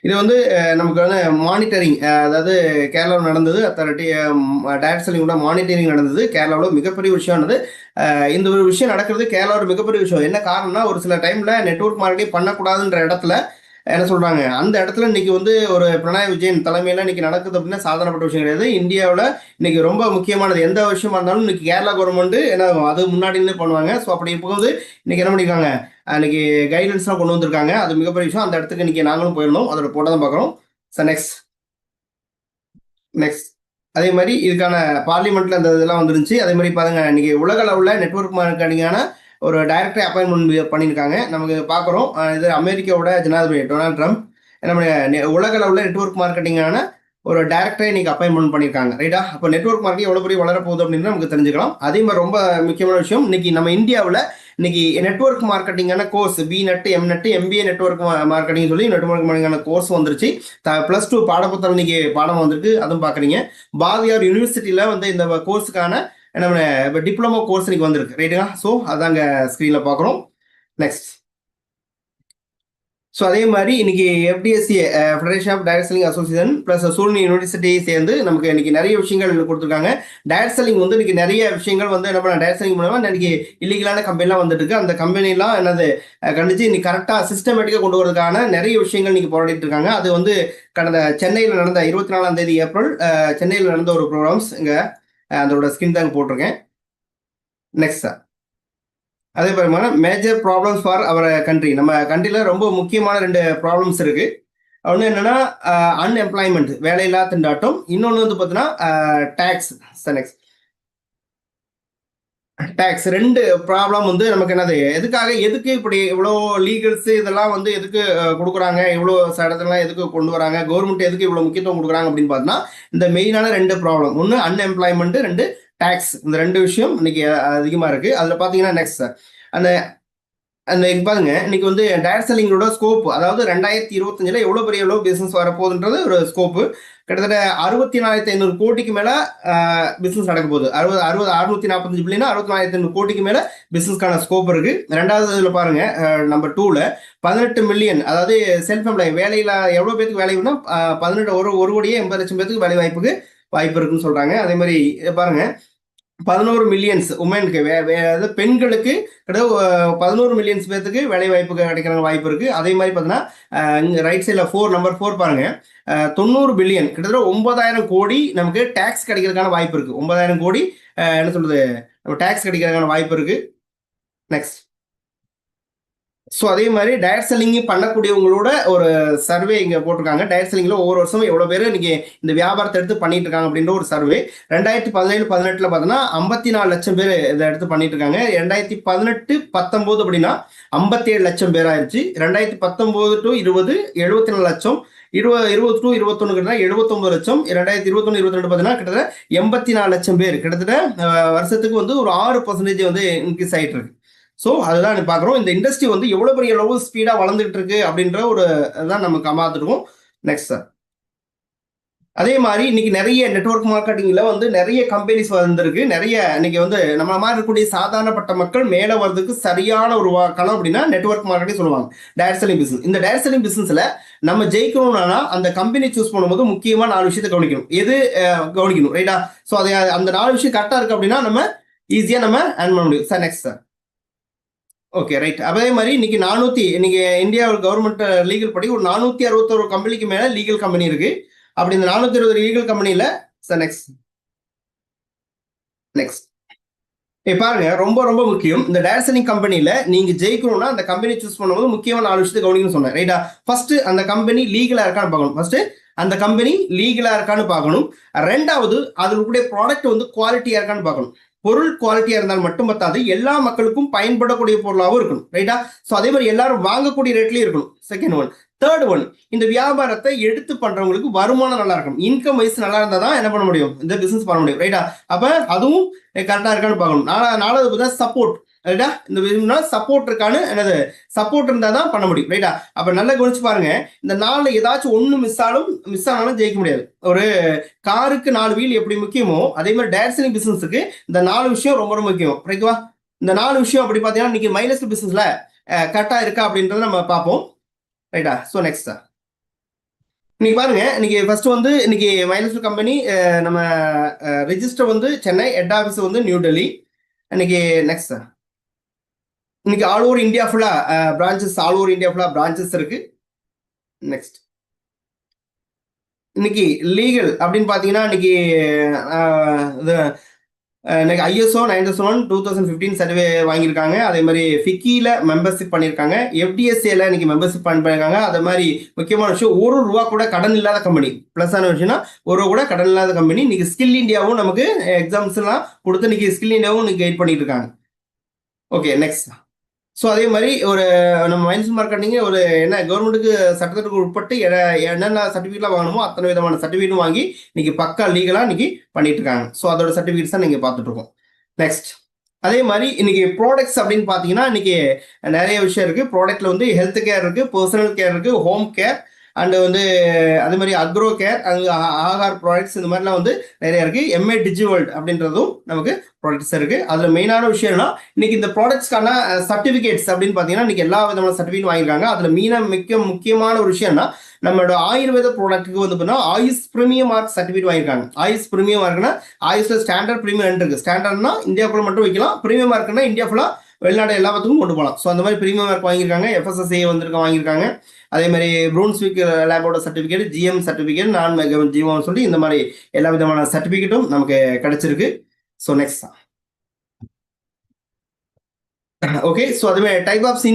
இது வந்து நமக்கு வந்து மானிட்டரிங், அதாவது கேரளாவில் நடந்தது. அத்தாரிட்டி டைரக்ட் செல்லிங்கோட மானிட்டரிங் நடந்தது கேரளாவில். மிகப்பெரிய விஷயம்னது இந்த ஒரு விஷயம் நடக்கிறது கேரளாவோட மிகப்பெரிய விஷயம். என்ன காரணம்னா, ஒரு சில டைம்ல நெட்வொர்க் மார்க்கெட்டிங் பண்ணக்கூடாதுன்ற இடத்துல என்ன சொல்றாங்க, அந்த இடத்துல இன்னைக்கு வந்து ஒரு பினராயி விஜயன் தலைமையில இன்னைக்கு நடக்குது அப்படின்னா சாதாரணப்பட்ட விஷயம் கிடையாது. இந்தியாவில் இன்னைக்கு ரொம்ப முக்கியமானது எந்த விஷயமா இருந்தாலும் இன்னைக்கு கேரளா கவர்மெண்ட் என்ன அது முன்னாடி நின்று பண்ணுவாங்க. ஸோ அப்படி இருக்கும்போது இன்னைக்கு என்ன பண்ணிருக்காங்க, அன்னைக்கு கைடன்ஸ்லாம் கொண்டு வந்திருக்காங்க. அது மிகப்பெரிய விஷயம். அந்த இடத்துக்கு இன்னைக்கு நாங்களும் போயிருந்தோம், அதோட போட்டோ தான் பார்க்குறோம். Sir next. நெக்ஸ்ட். அதே மாதிரி இதுக்கான பார்லிமெண்ட்ல அந்த இதெல்லாம் வந்துருந்துச்சு. அதே மாதிரி பாருங்க, இன்னைக்கு உலக அளவில் நெட்வொர்க் மார்க்கெட்டிங்கான ஒரு டைரக்டரை அப்பாயின்மெண்ட் பண்ணியிருக்காங்க. நமக்கு பார்க்குறோம், இது அமெரிக்காவோட ஜனாதிபதி டொனால்ட் ட்ரம்ப் நம்ம உலக அளவில் நெட்வொர்க் மார்க்கெட்டிங்கான ஒரு டைரக்டரை இன்னைக்கு அப்பாயின்மெண்ட் பண்ணியிருக்காங்க, ரைட்டா? அப்போ நெட்வொர்க் மார்க்கெட்டிங் எவ்வளோ பெரிய வளரப்போகுது அப்படின்னு நமக்கு தெரிஞ்சுக்கலாம். அதே மாதிரி ரொம்ப முக்கியமான விஷயம், இன்னைக்கு நம்ம இந்தியாவில் இன்னைக்கு நெட்வொர்க் மார்க்கெட்டிங்கான course B Net, M Net, MBA network marketing சொல்லி நெட்வொர்க் மார்க்கெட்டிங்கான கோர்ஸ் வந்துருச்சு. +2 பாடப்புத்தகம் இன்னைக்கு பாடம் வந்திருக்கு, அதுவும் பார்க்குறீங்க. பாரதியார் யூனிவர்சிட்டியில் வந்து இந்த கோர்ஸுக்கான நம்ம இப்போ டிப்ளமோ கோர்ஸ் இன்னைக்கு வந்திருக்கு, ரைட்டுங்களா? ஸோ அதாங்க ஸ்க்ரீனில் பார்க்குறோம். நெக்ஸ்ட். ஸோ அதே மாதிரி இன்னைக்கு FDSA federation of direct selling association plus சூழ்நிலை யூனிவர்சிட்டி சேர்ந்து நமக்கு இன்னைக்கு நிறைய விஷயங்கள் கொடுத்துருக்காங்க. டைரக்ட் செல்லிங் வந்து இன்னைக்கு நிறைய விஷயங்கள் வந்து என்ன பண்ண, டைரக்ட் செல்லிங் மூலமா இன்னைக்கு இல்லீகலான கம்பெனிலாம் வந்துட்டு இருக்கு. அந்த கம்பெனிலாம் என்னது கண்டிச்சு இன்னைக்கு கரெக்டாக சிஸ்டமேட்டிக்காக கொண்டு வரதுக்கான நிறைய விஷயங்கள் இன்னைக்கு போராடிட்டு இருக்காங்க. அது வந்து கடந்த சென்னையில் நடந்த 24ஆம் தேதி ஏப்ரல் சென்னையில் நடந்த ஒரு ப்ரோக்ராம்ஸ். இங்கே அதோட ஸ்கிரீன் தாங்க போட்டிருக்கேன். Next sir. அதே பாருங்க, major problems for our country. நம்ம கண்ட்ரியில் ரொம்ப முக்கியமான 2 ப்ராப்ளம்ஸ் இருக்கு. ஒன்று என்னன்னா அன்எம்ப்ளாய்மெண்ட், வேலையில்லா திண்டாட்டம். இன்னொன்று வந்து பார்த்தீங்கன்னா டேக்ஸ். நெக்ஸ்ட். டேக்ஸ் 2 ப்ராப்ளம் வந்து நமக்கு என்னது, எதுக்கு இப்படி இவ்வளோ லீகல்ஸ் இதெல்லாம் வந்து எதுக்கு கொடுக்குறாங்க, இவ்வளோ இடத்துலாம் எதுக்கு கொண்டு வராங்க, கவர்மெண்ட் எதுக்கு இவ்வளோ முக்கியத்துவம் கொடுக்குறாங்க அப்படின்னு பார்த்தோன்னா, இந்த மெயினான 2 ப்ராப்ளம், ஒன்று அன்எம்ப்ளாய்மெண்ட், 2 டேக்ஸ். இந்த 2 விஷயம் இன்னைக்கு அதிகமாக இருக்கு. அதில் பார்த்தீங்கன்னா நெக்ஸ்ட் சார், அந்த அந்த பாருங்க, இன்னைக்கு வந்து டைரக்ட் செல்லிங்கோட ஸ்கோப், அதாவது 2025 எவ்வளோ பெரிய பிசினஸ் வரப்போகுதுன்றது ஒரு ஸ்கோப்பு. கிட்டத்தட்ட 64,500 கோடிக்கு மேல பிசினஸ் நடக்க போகுது. 645 பில்லியன் 64,500 கோடிக்கு மேல பிசினஸ்க்கான ஸ்கோப் இருக்கு. ரெண்டாவது இதுல பாருங்க, நம்பர் 2ல 18 மில்லியன், அதாவது செல்ஃப் எம்ப்ளாய், வேலையில எவ்வளவு பேருக்கு வேலைன்னா 1 கோடியே 80 லட்சம் பேருக்கு வேலை வாய்ப்பு இருக்குன்னு சொல்றாங்க. அதே மாதிரி பாருங்க, 11 மில்லியன்ஸ் உமனுக்கு, அதாவது பெண்களுக்கு கிட்டத்தட்ட 11 மில்லியன்ஸ் பேருக்கு வேலை வாய்ப்பு கிடைக்கிற வாய்ப்பு இருக்கு. அதே மாதிரி பார்த்தீங்கன்னா ரைட் சைடில் நம்பர் 4 பாருங்க, 90 பில்லியன், கிட்டத்தட்ட 9,000 கோடி நமக்கு டேக்ஸ் கிடைக்கிறதுக்கான வாய்ப்பு இருக்கு. 9,000 கோடி என்ன சொல்றது, நம்ம டேக்ஸ் கிடைக்கிறதுக்கான வாய்ப்பு இருக்கு. நெக்ஸ்ட். ஸோ அதே மாதிரி டைரக்ட் செல்லிங் பண்ணக்கூடியவங்களோட ஒரு சர்வே இங்கே போட்டிருக்காங்க. டைரக்ட் செல்லிங்கில் ஒவ்வொரு வருஷமும் எவ்வளோ பேர் இன்னைக்கு இந்த வியாபாரத்தை எடுத்து பண்ணிட்டு இருக்காங்க அப்படின்ற ஒரு சர்வே. 2017-18 பார்த்தோன்னா 54 லட்சம் பேர் இதை எடுத்து பண்ணிட்டு இருக்காங்க. 2018-19 அப்படின்னா 57 லட்சம் பேர் ஆயிடுச்சு. 2019-20 74 லட்சம், 20-21 கிட்ட 79 லட்சம், 2021-22 பார்த்தீங்கன்னா கிட்டத்தட்ட 84 லட்சம் பேர், கிட்டத்தட்ட வருஷத்துக்கு வந்து ஒரு 6% வந்து இன்க்ரீஸ் ஆகிட்டு இருக்கு. ஸோ அதுதான் பார்க்குறோம், இந்த இண்டஸ்ட்ரி வந்து எவ்வளோ பெரிய அளவு ஸ்பீடாக வளர்ந்துட்டு இருக்கு அப்படின்ற ஒரு இதுதான் நமக்கு பார்த்துருக்கோம். Next sir. அதே மாதிரி இன்னைக்கு நிறைய நெட்வொர்க் மார்க்கெட்டிங்ல வந்து நிறைய கம்பெனிஸ் வந்திருக்கு. நிறைய இன்னைக்கு வந்து நம்ம மாதிரி இருக்கக்கூடிய சாதாரணப்பட்ட மக்கள் மேல வர்றதுக்கு சரியான ஒரு களம் அப்படின்னா நெட்வொர்க் மார்க்கெட்டிங் சொல்லுவாங்க, டைரக்ட் செல்லிங் பிசினஸ். இந்த டைரக்ட் செல்லிங் பிசினஸ்ல நம்ம ஜெயிக்கணும்னா அந்த கம்பெனி சூஸ் பண்ணும்போது முக்கியமா 4 விஷயத்தை கவனிக்கணும். எது கவனிக்கணும், ரைட்டா? ஸோ அதை அந்த 4 விஷயம் கரெக்டா இருக்கு அப்படின்னா நம்ம ஈஸியா நம்ம ஏர்ன் பண்ண முடியும். Sir next sir. Okay right. அதே மாதிரி இன்னைக்கு இந்தியா கவர்மெண்ட் லீகல் படி ஒரு 461 கம்பெனிக்கு மேல லீகல் கம்பெனி இருக்கு. அப்படி இந்த 420 லீகல் கம்பெனில சார் நெக்ஸ்ட் பாருங்க, ரொம்ப ரொம்ப முக்கியம். இந்த டைரக்ட் செல்லிங் கம்பெனில நீங்க ஜெயிக்கணும்னா அந்த கம்பெனி சூஸ் பண்ணும்போது முக்கியமா 4 விஷயத்தை கவனிக்கணும்னு சொன்னேன், ரைட்டா? ஃபர்ஸ்ட் அந்த கம்பெனி லீகலா இருக்கான்னு பார்க்கணும். ரெண்டாவது அதனுடைய ப்ராடக்ட் வந்து குவாலிட்டியா இருக்கான்னு பார்க்கணும். பொருள் குவாலிட்டியா இருந்தால் மட்டும் பத்தாது, எல்லா மக்களுக்கும் பயன்படக்கூடிய பொருளாகவும் இருக்கணும், ரைட்டா? ஸோ அதே மாதிரி எல்லாரும் வாங்கக்கூடிய ரேட்லயும் இருக்கணும். Second one. தேர்ட் ஒன், இந்த வியாபாரத்தை எடுத்து பண்றவங்களுக்கு வருமானம் நல்லா இருக்கும். இன்கம் வைஸ் நல்லா இருந்தா தான் என்ன பண்ண முடியும், இந்த பிசினஸ் பண்ண முடியும், ரைட்டா? அப்ப அதுவும் கரெக்டா இருக்கான்னு பார்க்கணும். நாலாவது பார்த்தா சப்போர்ட், ரைட்டா? இந்த சப்போர்ட் இருக்கான்னு, என்னது சப்போர்ட் இருந்தா தான் பண்ண முடியும், ரைட்டா? அப்ப நல்லா கவனிச்சு பாருங்க, இந்த 4ல ஏதாச்சும் ஒண்ணு மிஸ் ஆனாலும் ஜெயிக்க முடியாது. ஒரு காருக்கு 4 வீல் எப்படி முக்கியமோ அதே மாதிரி டைரக்ட் செல்லிங் பிசினஸுக்கு இந்த 4 விஷயம் ரொம்ப ரொம்ப முக்கியம், ரைட்டுவா? இந்த 4 விஷயம் அப்படி பாத்தீங்கன்னா இன்னைக்கு மைனஸ் பிசினஸ்ல கரெக்டா இருக்கா அப்படின்றத நம்ம பார்ப்போம், ரைட்டா? So next sir. இன்னைக்கு பாருங்க, இன்னைக்கு ஃபர்ஸ்ட் வந்து இன்னைக்கு மைனஸ் கம்பெனி நம்ம ரெஜிஸ்டர் வந்து சென்னை, ஹெட் ஆஃபீஸ் வந்து நியூ டெல்லி. இன்னைக்கு நெக்ஸ்ட் சார். இன்னைக்கு ஆல் ஓவர் இந்தியா ஃபுல்லா பிரான்ச்சஸ் இருக்கு. நெக்ஸ்ட். இன்னைக்கு லீகல் அப்படின்னு பாத்தீங்கன்னா இன்னைக்கு ISO 9001 சர்வே வாங்கியிருக்காங்க. அதே மாதிரி ஃபிக்கில மெம்பர்ஷிப் பண்ணியிருக்காங்க. FDSAல இன்னைக்கு மெம்பர்ஷிப் பண்ணிருக்காங்க. அதே மாதிரி முக்கியமான விஷயம், ₹1 கூட கடன் இல்லாத கம்பெனி. பிளஸ் ஆன விஷயம்னா ₹1 கூட கடன் இல்லாத கம்பெனி. இன்னைக்கு ஸ்கில் இந்தியாவும் நமக்கு எக்ஸாம்ஸ் எல்லாம் கொடுத்து இன்னைக்கு ஸ்கில் இந்தியாவும் இன்னைக்கு கைட் பண்ணிட்டு இருக்காங்க. Okay next. ஸோ அதே மாதிரி ஒரு நம்ம மைனஸ் மார்க்கெட்டிங் ஒரு என்ன கவர்மெண்ட்டுக்கு சட்டத்திற்கு உட்பட்டு என்னென்ன சர்டிஃபிகேட்லாம் வாங்கணுமோ அத்தனை விதமான சர்டிஃபிகேட்டும் வாங்கி இன்னைக்கு பக்கா லீகலாக இன்னைக்கு பண்ணிட்டு இருக்காங்க. ஸோ அதோட சர்டிஃபிகேட்ஸ் தான் நீங்கள் பார்த்துட்டு இருக்கோம். நெக்ஸ்ட். அதே மாதிரி இன்னைக்கு ப்ராடக்ட்ஸ் அப்படின்னு பார்த்தீங்கன்னா இன்னைக்கு நிறைய விஷயம் இருக்கு. ப்ராடக்ட்ல வந்து ஹெல்த் கேர் இருக்கு, பர்சனல் கேர் இருக்கு, ஹோம் கேர் அண்ட் வந்து அதே மாதிரி அக்ரோ கேர், ஆகார் ப்ராடக்ட்ஸ், இந்த மாதிரிலாம் வந்து நிறைய இருக்கு. MA டிஜிவேர்ல்ட் அப்படின்றதும் நமக்கு ப்ராடக்ட்ஸ் இருக்கு. அதுல மெயினான விஷயம்னா இன்னைக்கு இந்த ப்ராடக்ட்ஸ்க்கான சர்டிபிகேட்ஸ் அப்படின்னு பாத்தீங்கன்னா இன்னைக்கு எல்லா விதமான சர்டிஃபிகேட் வாங்கியிருக்காங்க. அதுல முக்கியமான ஒரு விஷயம்னா நம்மளோட ஆயுர்வேத ப்ராடக்ட்டுக்கு வந்து பார்த்தீங்கன்னா ஆயுஷ் பிரீமியம் மார்க் சர்டிஃபிகேட் வாங்கியிருக்காங்க. ஆயுஷ் பிரீமியம் மார்க்னா ஆயுஷ்ல ஸ்டாண்டர்ட் பிரீமியம் இருக்கு. ஸ்டாண்டர்ட்னா இந்தியாவுக்குள்ள மட்டும் வைக்கலாம், பிரீமியம் மார்க்னா இந்தியா ஃபுல்லா வெளிநாடு எல்லாத்துக்கும் கொண்டு போகலாம். ஸோ அந்த மாதிரி பிரீமியம் மார்க் வாங்கியிருக்காங்க. FSSAI வாங்கியிருக்காங்க. அதே மாதிரி ப்ரூன்ஸ்விக் லேபோட சர்டிஃபிகேட், GM சர்டிஃபிகேட், நான் ஜீவம் சொல்லி இந்த மாதிரி எல்லா விதமான சர்டிஃபிகேட்டும் நமக்கு கிடைச்சிருக்கு. So next. ஓகே. ஸோ அதுவே டைப் ஆஃப்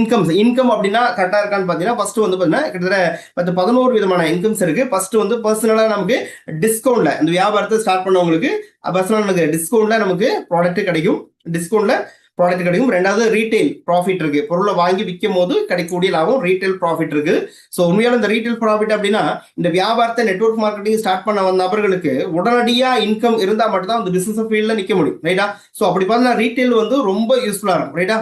இன்கம் அப்படின்னா கரெக்டாக இருக்கான்னு பார்த்தீங்கன்னா ஃபர்ஸ்ட் வந்து பார்த்தீங்கன்னா கிட்டத்தட்ட 11 விதமான இன்கம்ஸ் இருக்கு. ஃபர்ஸ்ட் வந்து பர்சனலாக நமக்கு டிஸ்கவுண்ட்ல இந்த வியாபாரத்தை ஸ்டார்ட் பண்ணவங்களுக்கு பர்சனலாக நமக்கு டிஸ்கவுண்ட்ல நமக்கு ப்ராடக்ட் கிடைக்கும். ரெண்டாவது ரீட்டைல் ப்ராஃபிட் இருக்கு. பொருளை வாங்கி விற்கும் போது கிடைக்கக்கூடிய லாபம் ரீட்டைல் ப்ராஃபிட் இருக்கு. ஸோ உண்மையால இந்த ரீட்டைல் ப்ராஃபிட் அப்படின்னா இந்த வியாபாரத்தை நெட்வொர்க் மார்க்கெட்டிங் ஸ்டார்ட் பண்ண வந்த நபர்களுக்கு உடனடியா இன்கம் இருந்தால் மட்டும் தான் அந்த பிசினஸ் ஃபீல்ட்ல நிற்க முடியும், ரைட்டா? ஸோ அப்படி பார்த்தா ரீட்டைல் வந்து ரொம்ப யூஸ்ஃபுல்லா இருக்கும், ரைட்டா?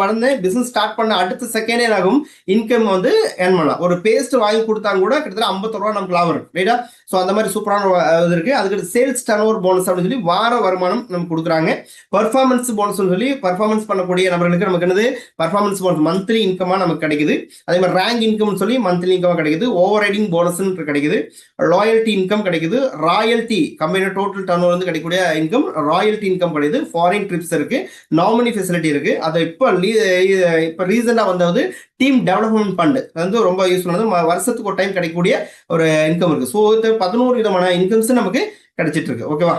வளர்ந்து பிசினஸ் ஸ்டார்ட் பண்ண அடுத்த செகண்டே ஆகும் இன்கம் வந்து ஏர்ன் பண்ணலாம். ஒரு பேஸ்ட் வாங்கி கொடுத்தாங்க கூட கிட்டத்தட்ட ₹51 நமக்கு லாபம் இருக்கு, ரைட்டா? ஸோ அந்த மாதிரி சூப்பரான இது இருக்கு. அதுக்கு சேல்ஸ் டர்ன்ஓவர் போனஸ் அப்படின்னு சொல்லி வார வருமானம் நமக்கு கொடுக்குறாங்க. பர்ஃபார்மன்ஸ் போனஸ் சொல்லி பர்ஃபார்மன்ஸ் பண்ணக்கூடிய நபர்களுக்கு நமக்கு என்னது பர்ஃபார்மன்ஸ் போனஸ் மந்த்லி இன்கமா நமக்கு கிடைக்குது. அதே மாதிரி ரேங்க் இன்கம் சொல்லி மந்த்லி இன்கமா கிடைக்குது. ஓவர் ரைடிங் போனஸ் கிடைக்குது. லாயல்டி இன்கம் கிடைக்குது. ராயல்டி கம்பெனியோட டோட்டல் டர்ன் ஓவர் வந்து கிடைக்கக்கூடிய இன்கம் ராயல்டி இன்கம் கிடைக்குது. ஃபாரின் ட்ரிப்ஸ் இருக்கு. நாமினி ஃபெசிலிட்டி இருக்கு. அது இப்போ ரீசெண்டா வந்தது டீம் டெவலப்மெண்ட் ஃபண்ட் வந்து ரொம்ப யூஸ்ஃபுல்லானது. வருஷத்துக்கு ஒரு டைம் கிடைக்கக்கூடிய ஒரு இன்கம் இருக்கு. ஸோ 11 விதமான இன்கம்ஸ் நமக்கு கிடைச்சிட்டு இருக்கு. ஓகேவா?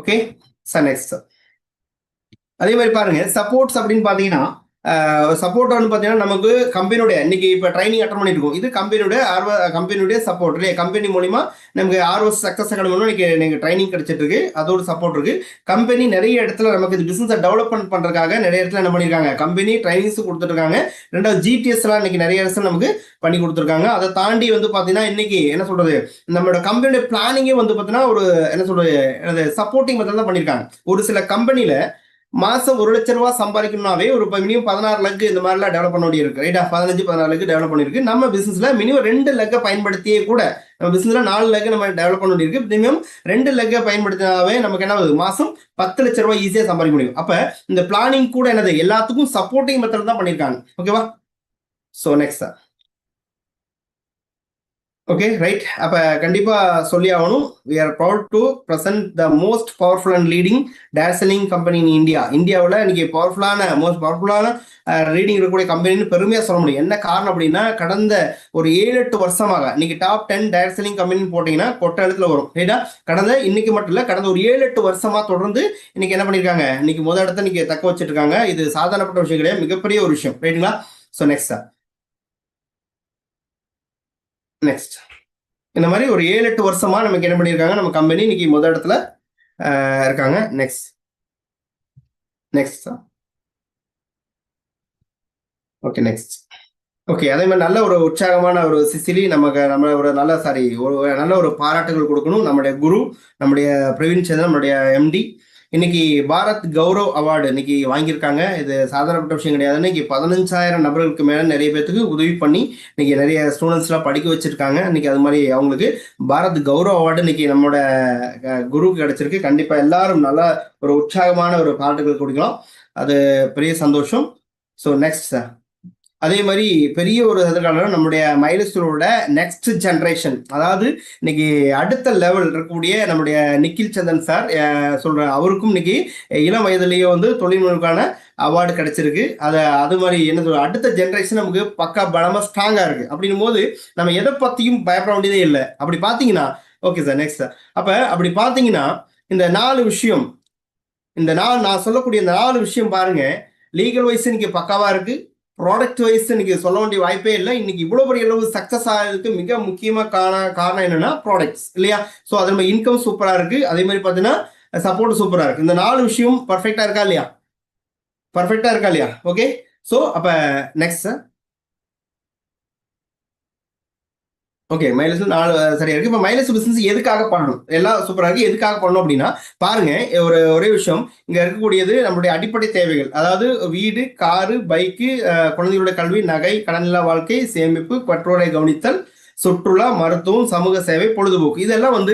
Okay sir. நெக்ஸ்ட். அதே மாதிரி பாருங்க, சப்போர்ட்ஸ் அப்படின்னு பாத்தீங்கன்னா சப்போர்ட் வந்து பாத்தீங்கன்னா நமக்கு கம்பெனியோட இன்னைக்கு இப்ப ட்ரைனிங் அட்டன் பண்ணிட்டு இருக்கோம். இது கம்பெனியுடைய சப்போர்ட் இல்லையா? கம்பெனி மூலியமா நமக்கு ROS சக்சஸ் அகாடமி நீங்க ட்ரைனிங் கிடைச்சிட்டு இருக்கு. அதோட சப்போர்ட் இருக்கு. கம்பெனி நிறைய இடத்துல நமக்கு இது பிசினஸ் டெவலப்மெண்ட் பண்றதுக்காக நிறைய இடத்துல என்ன பண்ணிருக்காங்க, கம்பெனி ட்ரைனிங்ஸ் கொடுத்துருக்காங்க. ரெண்டாவது GTS எல்லாம் இன்னைக்கு நிறைய இடத்துல நமக்கு பண்ணி கொடுத்துருக்காங்க. அதை தாண்டி வந்து பாத்தீங்கன்னா இன்னைக்கு என்ன சொல்றது, நம்மளோட கம்பெனியோட பிளானிங்கே வந்து பாத்தீங்கன்னா ஒரு என்ன சொல்றது சப்போர்ட்டிங் மெத்தட் தான் பண்ணிருக்காங்க. ஒரு சில கம்பெனில மாசம் 1 லட்ச ரூபா சம்பாதிக்கணும்னாவே ஒரு மினிமம் 16 லக் இந்த மாதிரிலாம் டெவலப் பண்ண வேண்டியிருக்கு ரைட்டா. 15-16 லக் டெவலப் பண்ணிருக்கு. நம்ம பிசினஸ்ல மினிமம் 2 லக்கை பயன்படுத்தியே கூட நம்ம பிசினஸ்ல 4 லக் நம்ம டெவலப் பண்ண வேண்டியிருக்கு. மினிமம் 2 லக்கை பயன்படுத்தினாவே நமக்கு என்ன ஆகுது, மாசம் 10 லட்ச ரூபாய் ஈஸியா சம்பாதிக்க முடியும். அப்ப இந்த பிளானிங் கூட என்னது, எல்லாத்துக்கும் சப்போர்ட்டிங் மெத்தட் தான் பண்ணிருக்காங்க. ஓகேவா. So next. Okay right. அப்ப கண்டிப்பா சொல்லி ஆகணும், we are proud to present the most powerful and leading data selling company in India. இந்தியாவில் இன்னைக்கு மோஸ்ட் பவர்ஃபுல்லான ரீடிங் இருக்கக்கூடிய கம்பெனின்னு பெருமையா சொல்ல முடியும். என்ன காரணம் அப்படின்னா, கடந்த ஒரு 7-8 வருஷமாக இன்னைக்கு டாப் 10 டேட்டா செல்லிங் கம்பெனின்னு போட்டீங்கன்னா கொட்ட இடத்துல வரும் ரைட்டா. இன்னைக்கு மட்டும் இல்ல, கடந்த ஒரு 7-8 வருஷமா தொடர்ந்து இன்னைக்கு என்ன பண்ணிருக்காங்க, இன்னைக்கு முதல் இடத்த இன்னைக்கு தக்க வச்சிட்டு இருக்காங்க. இது சாதாரணப்பட்ட விஷயம் கிடையாது, மிகப்பெரிய ஒரு விஷயம் ரைட்டுங்களா. ஸோ நெக்ஸ்ட் இந்த மாதிரி ஒரு 7-8 வருஷமா நமக்கு என்ன பண்ணியிருக்காங்க, நம்ம கம்பெனி இன்னைக்கு முதல் இடத்துல இருக்காங்க. Next okay. அதே மாதிரி நல்ல ஒரு உற்சாகமான ஒரு சிசிலி நம்ம ஒரு நல்ல ஒரு பாராட்டுகள் கொடுக்கணும். நம்முடைய குரு, நம்முடைய பிரவீன் சந்திரன், நம்முடைய எம்டி இன்னைக்கு பாரத் கௌரவ் அவார்டு இன்னைக்கு வாங்கியிருக்காங்க. இது சாதாரணப்பட்ட விஷயம் கிடையாது. இன்னைக்கு 15,000 நபர்களுக்கு மேல நிறைய பேருக்கு உதவி பண்ணி இன்னைக்கு நிறைய ஸ்டூடெண்ட்ஸ் எல்லாம் படிக்க வச்சிருக்காங்க. இன்னைக்கு அது மாதிரி அவங்களுக்கு பாரத் கௌரவ் அவார்டு இன்னைக்கு நம்மளோட குருவுக்கு கிடைச்சிருக்கு. கண்டிப்பா எல்லாரும் நல்ல ஒரு உற்சாகமான ஒரு பாராட்டுகள் கொடுக்கலாம், அது பெரிய சந்தோஷம். ஸோ நெக்ஸ்ட் அதே மாதிரி பெரிய ஒரு எதிர்காலம் நம்முடைய மைல்ஸ்டோனோட நெக்ஸ்ட் ஜெனரேஷன், அதாவது இன்னைக்கு அடுத்த லெவல் இருக்கக்கூடிய நம்முடைய நிக்கில் சந்தன் சார் சொல்ற, அவருக்கும் இன்னைக்கு இளம் வயதுலேயே வந்து தொழில்நுட்பக்கான அவார்டு கிடைச்சிருக்கு. அது மாதிரி என்ன சொல்ற, அடுத்த ஜெனரேஷன் நமக்கு பக்கா பலமா ஸ்ட்ராங்கா இருக்கு. அப்படின்னும் போது நம்ம எதை பத்தியும் பயப்பட வேண்டியதே இல்லை. அப்படி பாத்தீங்கன்னா ஓகே சார் நெக்ஸ்ட். அப்படி பாத்தீங்கன்னா இந்த 4 விஷயம், நான் சொல்லக்கூடிய இந்த 4 விஷயம் பாருங்க, லீகல் வைஸ் இன்னைக்கு பக்காவா இருக்கு. ப்ராடக்ட் வைஸ் இன்னைக்கு சொல்ல வேண்டிய வாய்ப்பே இல்லை. இன்னைக்கு இவ்வளவு பெரிய அளவு சக்சஸ் ஆகிறதுக்கு மிக முக்கியமான காரணம் என்னன்னா ப்ராடக்ட்ஸ் இல்லையா. ஸோ அது நம்ம இன்கம் சூப்பரா இருக்கு, அதே மாதிரி பார்த்தீங்கன்னா சப்போர்ட் சூப்பரா இருக்கு. இந்த 4 விஷயம் பர்ஃபெக்டா இருக்கா இல்லையா. ஓகே. ஸோ அப்ப நெக்ஸ்ட் ஓகே, மைலஸ் 4 சரியா இருக்கு. இப்போ மைலஸ் பிசினஸ் எதுக்காக பண்ணணும், எல்லாம் சூப்பராக இருக்கு. எதுக்காக பண்ணணும் அப்படின்னா பாருங்க, ஒரே விஷயம் இங்க இருக்கக்கூடியது நம்மளுடைய அடிப்படை தேவைகள், அதாவது வீடு, காரு, பைக்கு, குழந்தைகளுடைய கல்வி, நகை, கடனில்லா வாழ்க்கை, சேமிப்பு, பெற்றோரை கவனித்தல், சுற்றுலா, மருத்துவம், சமூக சேவை, பொழுதுபோக்கு, இதெல்லாம் வந்து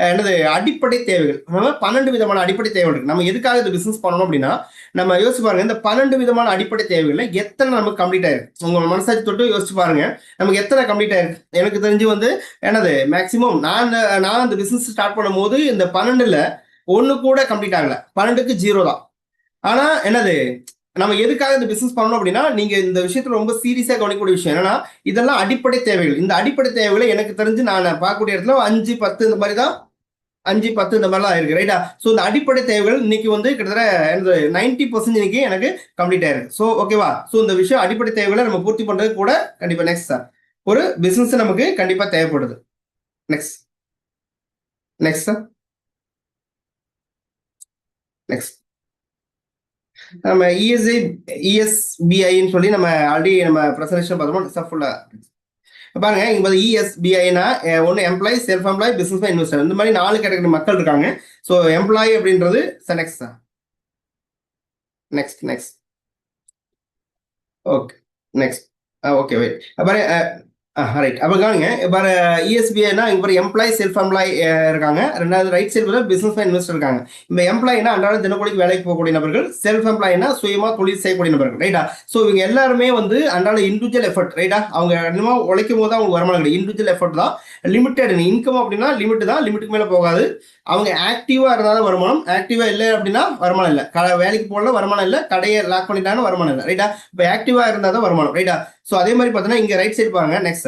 என்னது அடிப்படை தேவைகள். நம்ம 12 விதமான அடிப்படை தேவைகள் இருக்கு. நம்ம எதுக்காக இந்த பிசினஸ் பண்ணணும் அப்படின்னா, நம்ம யோசிச்சு பாருங்க, இந்த 12 விதமான அடிப்படை தேவைகள்ல எத்தனை நமக்கு கம்ப்ளீட் ஆயிருக்கு. உங்க மனசாட்சி தொட்டு யோசிச்சு பாருங்க, நமக்கு எத்தனை கம்ப்ளீட் ஆயிருக்கு. எனக்கு தெரிஞ்சு வந்து என்னது மேக்சிமம் நான் இந்த பிசினஸ் ஸ்டார்ட் பண்ணும் போது இந்த 12ல 1 கூட கம்ப்ளீட் ஆகல, 12க்கு 0 தான். ஆனா என்னது, நம்ம எதுக்காக இந்த பிசினஸ் பண்ணணும் அப்படின்னா, நீங்க இந்த விஷயத்துல ரொம்ப சீரியஸா கவனிக்கக்கூடிய விஷயம் என்னன்னா, இதெல்லாம் அடிப்படை தேவைகள். இந்த அடிப்படை தேவைகளை எனக்கு தெரிஞ்சு நான் பார்க்கக்கூடிய இடத்துல 5-10 இந்த மாதிரி தான், 5-10 இந்த மாதிரிலாம் இருக்கு ரைட்டா. ஸோ இந்த அடிப்படை தேவைகள் இன்னைக்கு வந்து கிட்டத்தட்ட 90% இன்னைக்கு எனக்கு கம்ப்ளீட் ஆயிருக்கு. ஸோ ஓகேவா. ஸோ இந்த விஷயம் அடிப்படை தேவைகளை நம்ம பூர்த்தி பண்றது கூட கண்டிப்பா நெக்ஸ்ட் சார் ஒரு பிசினஸ் நமக்கு கண்டிப்பா தேவைப்படுது. நெக்ஸ்ட் நம்ம ESBIன்னு சொல்லி நம்ம ஆல்ரெடி நம்ம பிரசன்டேஷன் பார்த்தோம் ஃபுல்லா பாருங்க. இங்க ESBIனா ஒன்று employee, self employee, business man, investor, இந்த மாதிரி 4 கேட்டகரி மக்கள் இருக்காங்க. ஸோ எம்ப்ளாயி அப்படின்றது ஓகே வெயிட் பாருங்க. ரைட். அப்போ கவனிங்க, இப்போ ESBIனா இங்க ஒரு எம்ப்ளாயி, செல்ஃப் எம்ப்ளாயி இருக்காங்க. ரெண்டாவது right side business man, investor இருக்காங்க. இந்த எம்ப்ளாயினா அன்றாட தினக்கூலிக்கு வேலைக்கு போகக்கூடிய நபர்கள், செல்ஃப் எம்ப்ளாயினா சுயமா தொழில் செய்யக்கூடிய நபர்கள் ரைட்டா. ஸோ இவங்க எல்லாருமே வந்து அன்றாட இண்டிவிஜுவல் எஃபர்ட் ரைட்டா, அவங்க என்னமோ உழைக்கும் போது அவங்க வருமானம் கிடையாது. இண்டிவிஜுவல் எஃபர்ட் தான். லிமிட்டட் இன்கம் அப்படின்னா லிமிட் தான், லிமிட்டுக்கு மேலே போகாது. அவங்க ஆக்டிவா இருந்தாலும் வருமானம், ஆக்டிவா இல்லை அப்படின்னா வருமானம் இல்லை. வேலைக்கு போகல வருமானம் இல்லை, கடையை லாக் பண்ணிட்டாலும் வருமானம் இல்லை ரைட்டா. இப்போ ஆக்டிவா இருந்தால் தான் வருமானம் ரைட்டா. ஸோ அதே மாதிரி பார்த்தீங்கன்னா இங்க ரைட் சைடு பாருங்க. நெக்ஸ்ட்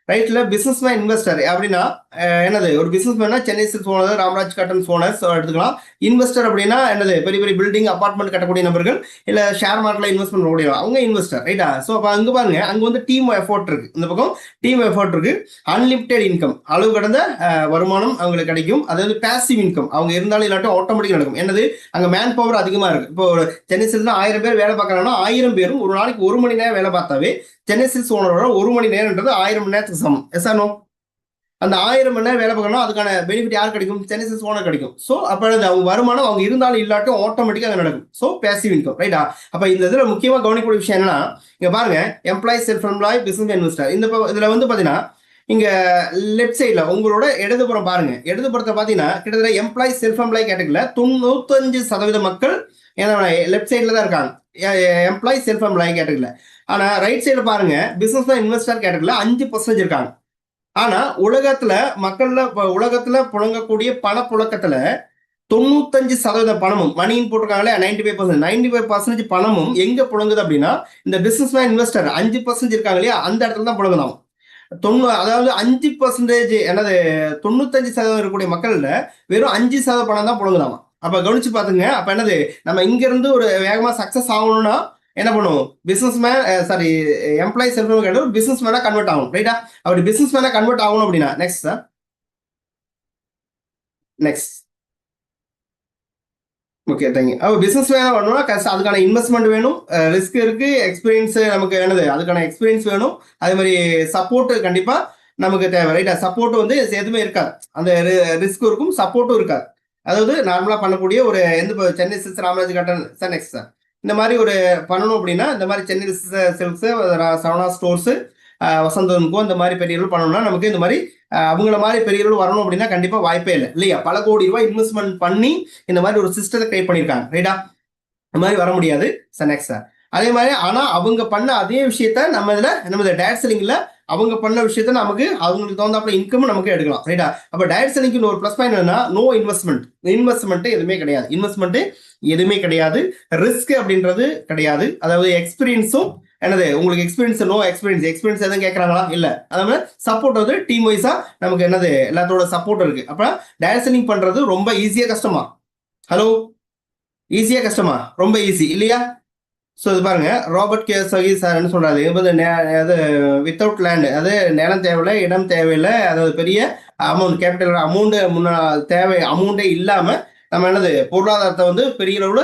ரைட்ல பிசினஸ் மேன், இன்வெஸ்டர் அப்படின்னா என்னது, ஒரு பிசினஸ் மேனா Chennai silks owner, Ramraj cottons owners எடுத்துக்கலாம். இன்வெஸ்டர் அப்படின்னா என்னது, பெரிய பெரிய பில்டிங், அபார்ட்மெண்ட் கட்டக்கூடிய நபர்கள், இல்ல ஷேர் மார்க்கெட்ல இன்வெஸ்ட்மெண்ட் பண்ணக்கூடிய அவங்க இன்வெஸ்டர் ரைட்டா. ஸோ அப்போ அங்க பாருங்க, அங்க வந்து டீம் எஃபோர்ட் இருக்கு, இந்த பக்கம் டீம் எஃபோர்ட் இருக்கு. அன்லிமிட்டெட் இன்கம், அளவு கடந்த வருமானம் அவங்களுக்கு கிடைக்கும். அதாவது பேசிவ் இன்கம், அவங்க இருந்தாலும் இல்லாட்டும் ஆட்டோமேட்டிக் நடக்கும். என்னது, அங்க மேன் பவர் அதிகமா இருக்கு. இப்போ ஒரு சென்னை சில்க்ஸ்ல 1000 பேர் வேலை பார்க்கறாங்கன்னா 1000 பேரும் ஒரு நாளைக்கு 1 மணி நேரம் வேலை பார்த்தாவே சென்னை சில்க்ஸ் ஓனரோட 1 மணி நேரம்ன்றது 1000 மணி நேரத்துக்கு சமம். Yes or no? அந்த 1000 மணி நேரம் வேலை பார்க்கணும், அதுக்கான பெனிஃபிட் யார் கிடைக்கும்? சென்னை சில்க்ஸ் ஓனர் கிடைக்கும். ஸோ அப்போ அவங்க வருமானம் அவங்க இருந்தாலும் இல்லாட்டும் ஆட்டோமேட்டிக்காக அது நடக்கும். ஸோ பேசிவ் இன்கம், ரைட்டா? அப்போ இந்த இதில் முக்கியமாக கவனிக்கக்கூடிய விஷயம் என்னன்னா, இங்கே பாருங்க, employee, self employed, business investor. இந்த இதில் வந்து பார்த்தீங்கன்னா இங்க லெஃப்ட் சைடில் உங்களோட இடதுபுறம் பாருங்க, இடதுபுறத்தை பார்த்தீங்கன்னா கிட்டத்தட்ட எம்ப்ளாய், செல்ஃப் எம்ப்ளாய் கேட்டகரியில் 95% மக்கள் லெஃப்ட் சைடில் தான் இருக்காங்க, எம்ப்ளாய், செல்ஃப் எம்ப்ளாய் கேட்டகரியில். ஆனால் ரைட் சைடு பாருங்க, பிசினஸ் இன்வெஸ்டர் கேட்டகரியில் 5% இருக்காங்க. ஆனா உலகத்துல புழங்கக்கூடிய பணப்புழக்கத்துல 95% பணமும் மணின்னு போட்டிருக்காங்களே, 95% பணமும் எங்க புழங்குது அப்படின்னா இந்த பிசினஸ் மேன் இன்வெஸ்டர் 5% இருக்காங்க இல்லையா, அந்த இடத்துல தான் புழங்குதாம். அதாவது 5% என்னது 95% இருக்கக்கூடிய மக்கள்ல வெறும் 5% பணம் தான் புழங்குதாமா. அப்ப கவனிச்சு பாத்துங்க. அப்ப என்னது, நம்ம இங்க இருந்து ஒரு வேகமா சக்சஸ் ஆகணும்னா என்ன பண்ணுவோம்? Businessman employee, self employed business மேனா கன்வெர்ட் ஆகும், ரைட்டா? அப்படி பிசினஸ் மேனா கன்வெர்ட் ஆகணும் அப்படின்னா next sir, next. Okay, thank you. அப்போ பிசினஸ் மேனா பண்ணணும்னா அதுக்கான இன்வெஸ்ட்மெண்ட் வேணும், ரிஸ்க் இருக்கு, எக்ஸ்பீரியன்ஸ் நமக்கு என்னது அதுக்கான எக்ஸ்பீரியன்ஸ் வேணும், அதே மாதிரி சப்போர்ட் கண்டிப்பா நமக்கு தேவை, ரைட்டா? சப்போர்ட் வந்து எதுவுமே இருக்காது, அந்த ரிஸ்க் இருக்கும், சப்போர்ட்டும் இருக்காது. அதாவது நார்மலா பண்ணக்கூடிய ஒரு Chennai silks, Ramraj cotton sir, next sir. இந்த மாதிரி ஒரு பண்ணணும் அப்படின்னா இந்த மாதிரி சென்னை சில்க்ஸ், சரவணா ஸ்டோர்ஸ், வசந்தனுக்கும் இந்த மாதிரி பெரியவர்கள் பண்ணணும்னா நமக்கு இந்த மாதிரி அவங்கள மாதிரி பெரியவர்கள் வரணும் அப்படின்னா கண்டிப்பா வாய்ப்பே இல்லை, இல்லையா? பல கோடி ரூபாய் இன்வெஸ்ட்மெண்ட் பண்ணி இந்த மாதிரி ஒரு சிஸ்டத்தை கிரியேட் பண்ணியிருக்காங்க, ரைட்டா? இந்த மாதிரி வர முடியாது சார். Next sir. அதே மாதிரி ஆனா அவங்க பண்ண அதே விஷயத்த நம்ம டேரக்ட் செல்லிங்ல அவங்க பண்ண விஷயத்த நமக்கு அவங்களுக்கு தகுந்தாப்புல இன்கம் நமக்கு எடுக்கலாம், ரைட்டா? அப்ப டைரக்ட் செல்லிங்க்கு ஒரு ப்ளஸ் பாயிண்ட் என்னன்னா, நோ இன்வெஸ்ட்மெண்ட் எதுவுமே கிடையாது, எதுவுமே கிடையாது, ரிஸ்க் அப்படின்றது கிடையாது. அதாவது எக்ஸ்பீரியன்ஸும் என்னது, உங்களுக்கு எக்ஸ்பீரியன்ஸ், நோ எக்ஸ்பீரியன்ஸ் எதுவும் கேட்கறாங்களா? இல்ல. அதாவது சப்போர்ட் வந்து டீம் வைஸா நமக்கு என்னது எல்லாத்தோட சப்போர்ட் இருக்கு. அப்ப டைரக்ட் செல்லிங் பண்றது ரொம்ப ஈஸியா கஷ்டமா? ஹலோ, ஈஸியா கஷ்டமா? ரொம்ப ஈஸி இல்லையா? ஸோ இது பாருங்க, ராபர்ட் கியோசாகி சார் என்ன சொல்றாரு, அது வித்தவுட் லேண்ட், அது நிலம் தேவையில்லை, இடம் தேவையில்லை, அதாவது பெரிய அமௌண்ட், கேபிட்டல் அமௌண்டே இல்லாம நம்ம என்னது பொருளாதாரத்தை வந்து பெரிய அளவுல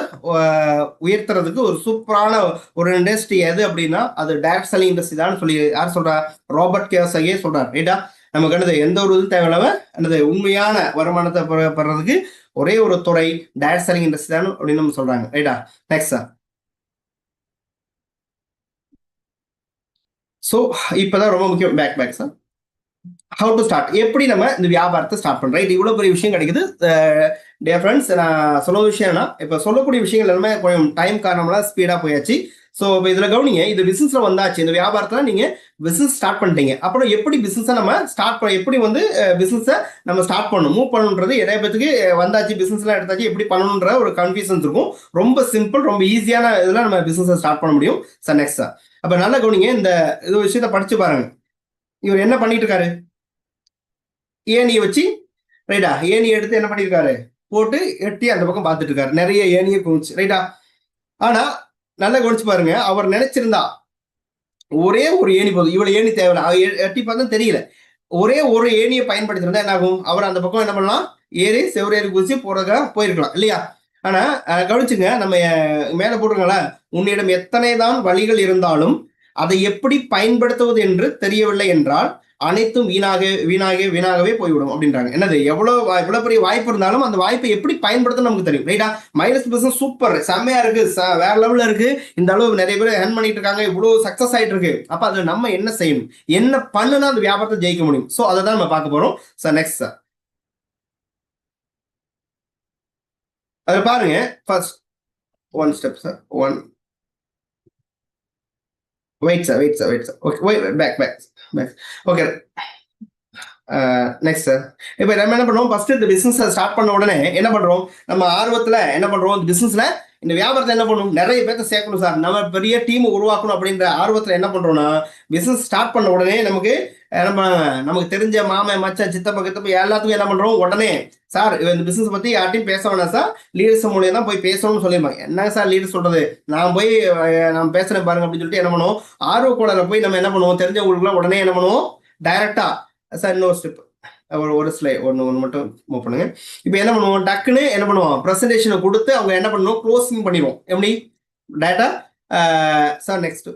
உயர்த்துறதுக்கு ஒரு சூப்பரான ஒரு இண்டஸ்ட்ரி எது அப்படின்னா அது டைரக்ட் செல்லிங் இண்டஸ்ட்ரி தான் சொல்லி யார் சொல்றா? ராபர்ட் கியோசாகியே சொல்றாரு, ரைட்டா? நமக்கு என்னது எந்த ஒரு இது தேவையில்லாம என்னது உண்மையான வருமானத்தை பெறதுக்கு ஒரே ஒரு துறை டைரக்ட் செல்லிங் இண்டஸ்ட்ரி தான் அப்படின்னு நம்ம சொல்றாங்க, ரைட்டா? Next sir. ஸோ இப்போதான் ரொம்ப முக்கியம், back sir. How to start, எப்படி நம்ம இந்த வியாபாரத்தை ஸ்டார்ட் பண்றோம், ரைட்? இவ்வளோ பெரிய விஷயம் கிடைக்குது. டியர் ஃப்ரெண்ட்ஸ், நான் சொல்ல விஷயம்னா இப்போ சொல்லக்கூடிய விஷயங்கள் எல்லாமே கொஞ்சம் டைம் காரணம்லாம் ஸ்பீடாக போயாச்சு. ஸோ இப்போ இதில் கவனிங்க, இது பிசினஸ்ல வந்தாச்சு, இந்த வியாபாரத்தில் நீங்க பிசினஸ் ஸ்டார்ட் பண்ணிட்டீங்க. அப்புறம் எப்படி பிசினஸை நம்ம ஸ்டார்ட் பண்ண, எப்படி வந்து பிசினஸை நம்ம ஸ்டார்ட் பண்ணணும், மூவ் பண்ணணுன்றது நிறைய பேருக்கு வந்தாச்சு, பிசினஸ்லாம் எடுத்தாச்சு, எப்படி பண்ணணுன்ற ஒரு கன்ஃபியூஷன்ஸ் இருக்கும். ரொம்ப சிம்பிள், ரொம்ப ஈஸியான இதில் நம்ம பிசினஸை ஸ்டார்ட் பண்ண முடியும் சார். Next sir. அப்போ நல்லா கவனிங்க, இந்த இது விஷயத்த படிச்சு பாருங்க. இவர் என்ன பண்ணிட்டு இருக்காரு, ஏணியை வச்சு, ரைட்டா? ஏணி எடுத்து என்ன பண்ணிருக்காரு, போட்டு எட்டி அந்த பக்கம் பார்த்துட்டு இருக்காரு, நிறைய ஏணியை குவிச்சு, ரைட்டா? ஆனா நல்லா கவனிச்சு பாருங்க, அவர் நினைச்சிருந்தா ஒரே ஒரு ஏணி போதும், இவ்வளவு ஏணி தேவையில்ல, எட்டி பார்த்தா தெரியல, ஒரே ஒரு ஏணியை பயன்படுத்திருந்தா என்ன ஆகும், அவர் அந்த பக்கம் என்ன பண்ணலாம், ஏறி செவரேறி குதிச்சு போயிருக்கலாம் இல்லையா? ஆனா கவனிச்சுங்க, நம்ம மேல போட்டுருங்களா, உன்னிடம் எத்தனை தான் வழிகள் இருந்தாலும் அதை எப்படி பயன்படுத்துவது என்று தெரியவில்லை என்றால் அனைத்தும் வீணாகவே போய்விடும் அப்படின்றாங்க. என்னது, எவ்வளவு பெரிய வாய்ப்பு இருந்தாலும் அந்த வாய்ப்பை எப்படி பயன்படுத்தணும் நமக்கு தெரியும், ரைட்டா? மைனஸ் பிசினஸ் சூப்பர், செம்மையா இருக்கு, வேற லெவல்ல இருக்கு, இந்த அளவு நிறைய பேர் ஏர்ன் பண்ணிட்டு இருக்காங்க, இவ்வளவு சக்சஸ் ஆயிட்டு இருக்கு. அப்ப அதுல நம்ம என்ன செய்யணும், என்ன பண்ணுனா அந்த வியாபாரத்தை ஜெயிக்க முடியும்? சோ அதை தான் நம்ம பார்க்க போறோம் சார். Next sir. அது பாருங்க, first one step sir, wait sir. Okay, back. Okay, next sir. இப்போ நம்ம என்ன பண்ணுவோம், ஃபர்ஸ்ட் இந்த பிசினஸ் ஸ்டார்ட் பண்ண உடனே என்ன பண்றோம், நம்ம ஆர்வத்துல என்ன பண்றோம், இந்த பிசினஸ்ல இந்த வியாபாரத்தை என்ன பண்ணணும், நிறைய பேர்த்த சேர்க்கணும் சார், நம்ம பெரிய டீம் உருவாக்கணும் அப்படின்ற ஆர்வத்துல என்ன பண்றோம்னா, பிசினஸ் ஸ்டார்ட் பண்ண உடனே நமக்கு தெரிஞ்ச மாமன், மச்சான், சித்தப்பா எல்லாத்துக்கும் என்ன பண்றோம், உடனே சார் இந்த பிசினஸ் பத்தி யார்ட்டையும் பேச வேணாம் சார், லீடர்ஸ் மூலியம் தான் போய் பேசணும்னு சொல்லியிருப்பாங்க. என்ன சார் லீடர் சொல்றது, நான் பேசுறேன் பாருங்க அப்படின்னு சொல்லிட்டு என்ன பண்ணுவோம், ஆர்வக்கோளரை போய் நம்ம என்ன பண்ணுவோம், தெரிஞ்சவங்களுக்குலாம் உடனே என்ன பண்ணுவோம், டைரக்டா சார் இன்னொரு ஸ்டெப், ஒரு ஸ்லைட் ஒன்று மட்டும் மூவ் பண்ணுங்க. இப்போ என்ன பண்ணுவோம், டக்குன்னு என்ன பண்ணுவோம், ப்ரெசன்டேஷனை கொடுத்து அவங்க என்ன பண்ணுவோம், க்ளோசிங் பண்ணிடுவோம். எப்படி டேட்டா சார். நெக்ஸ்ட்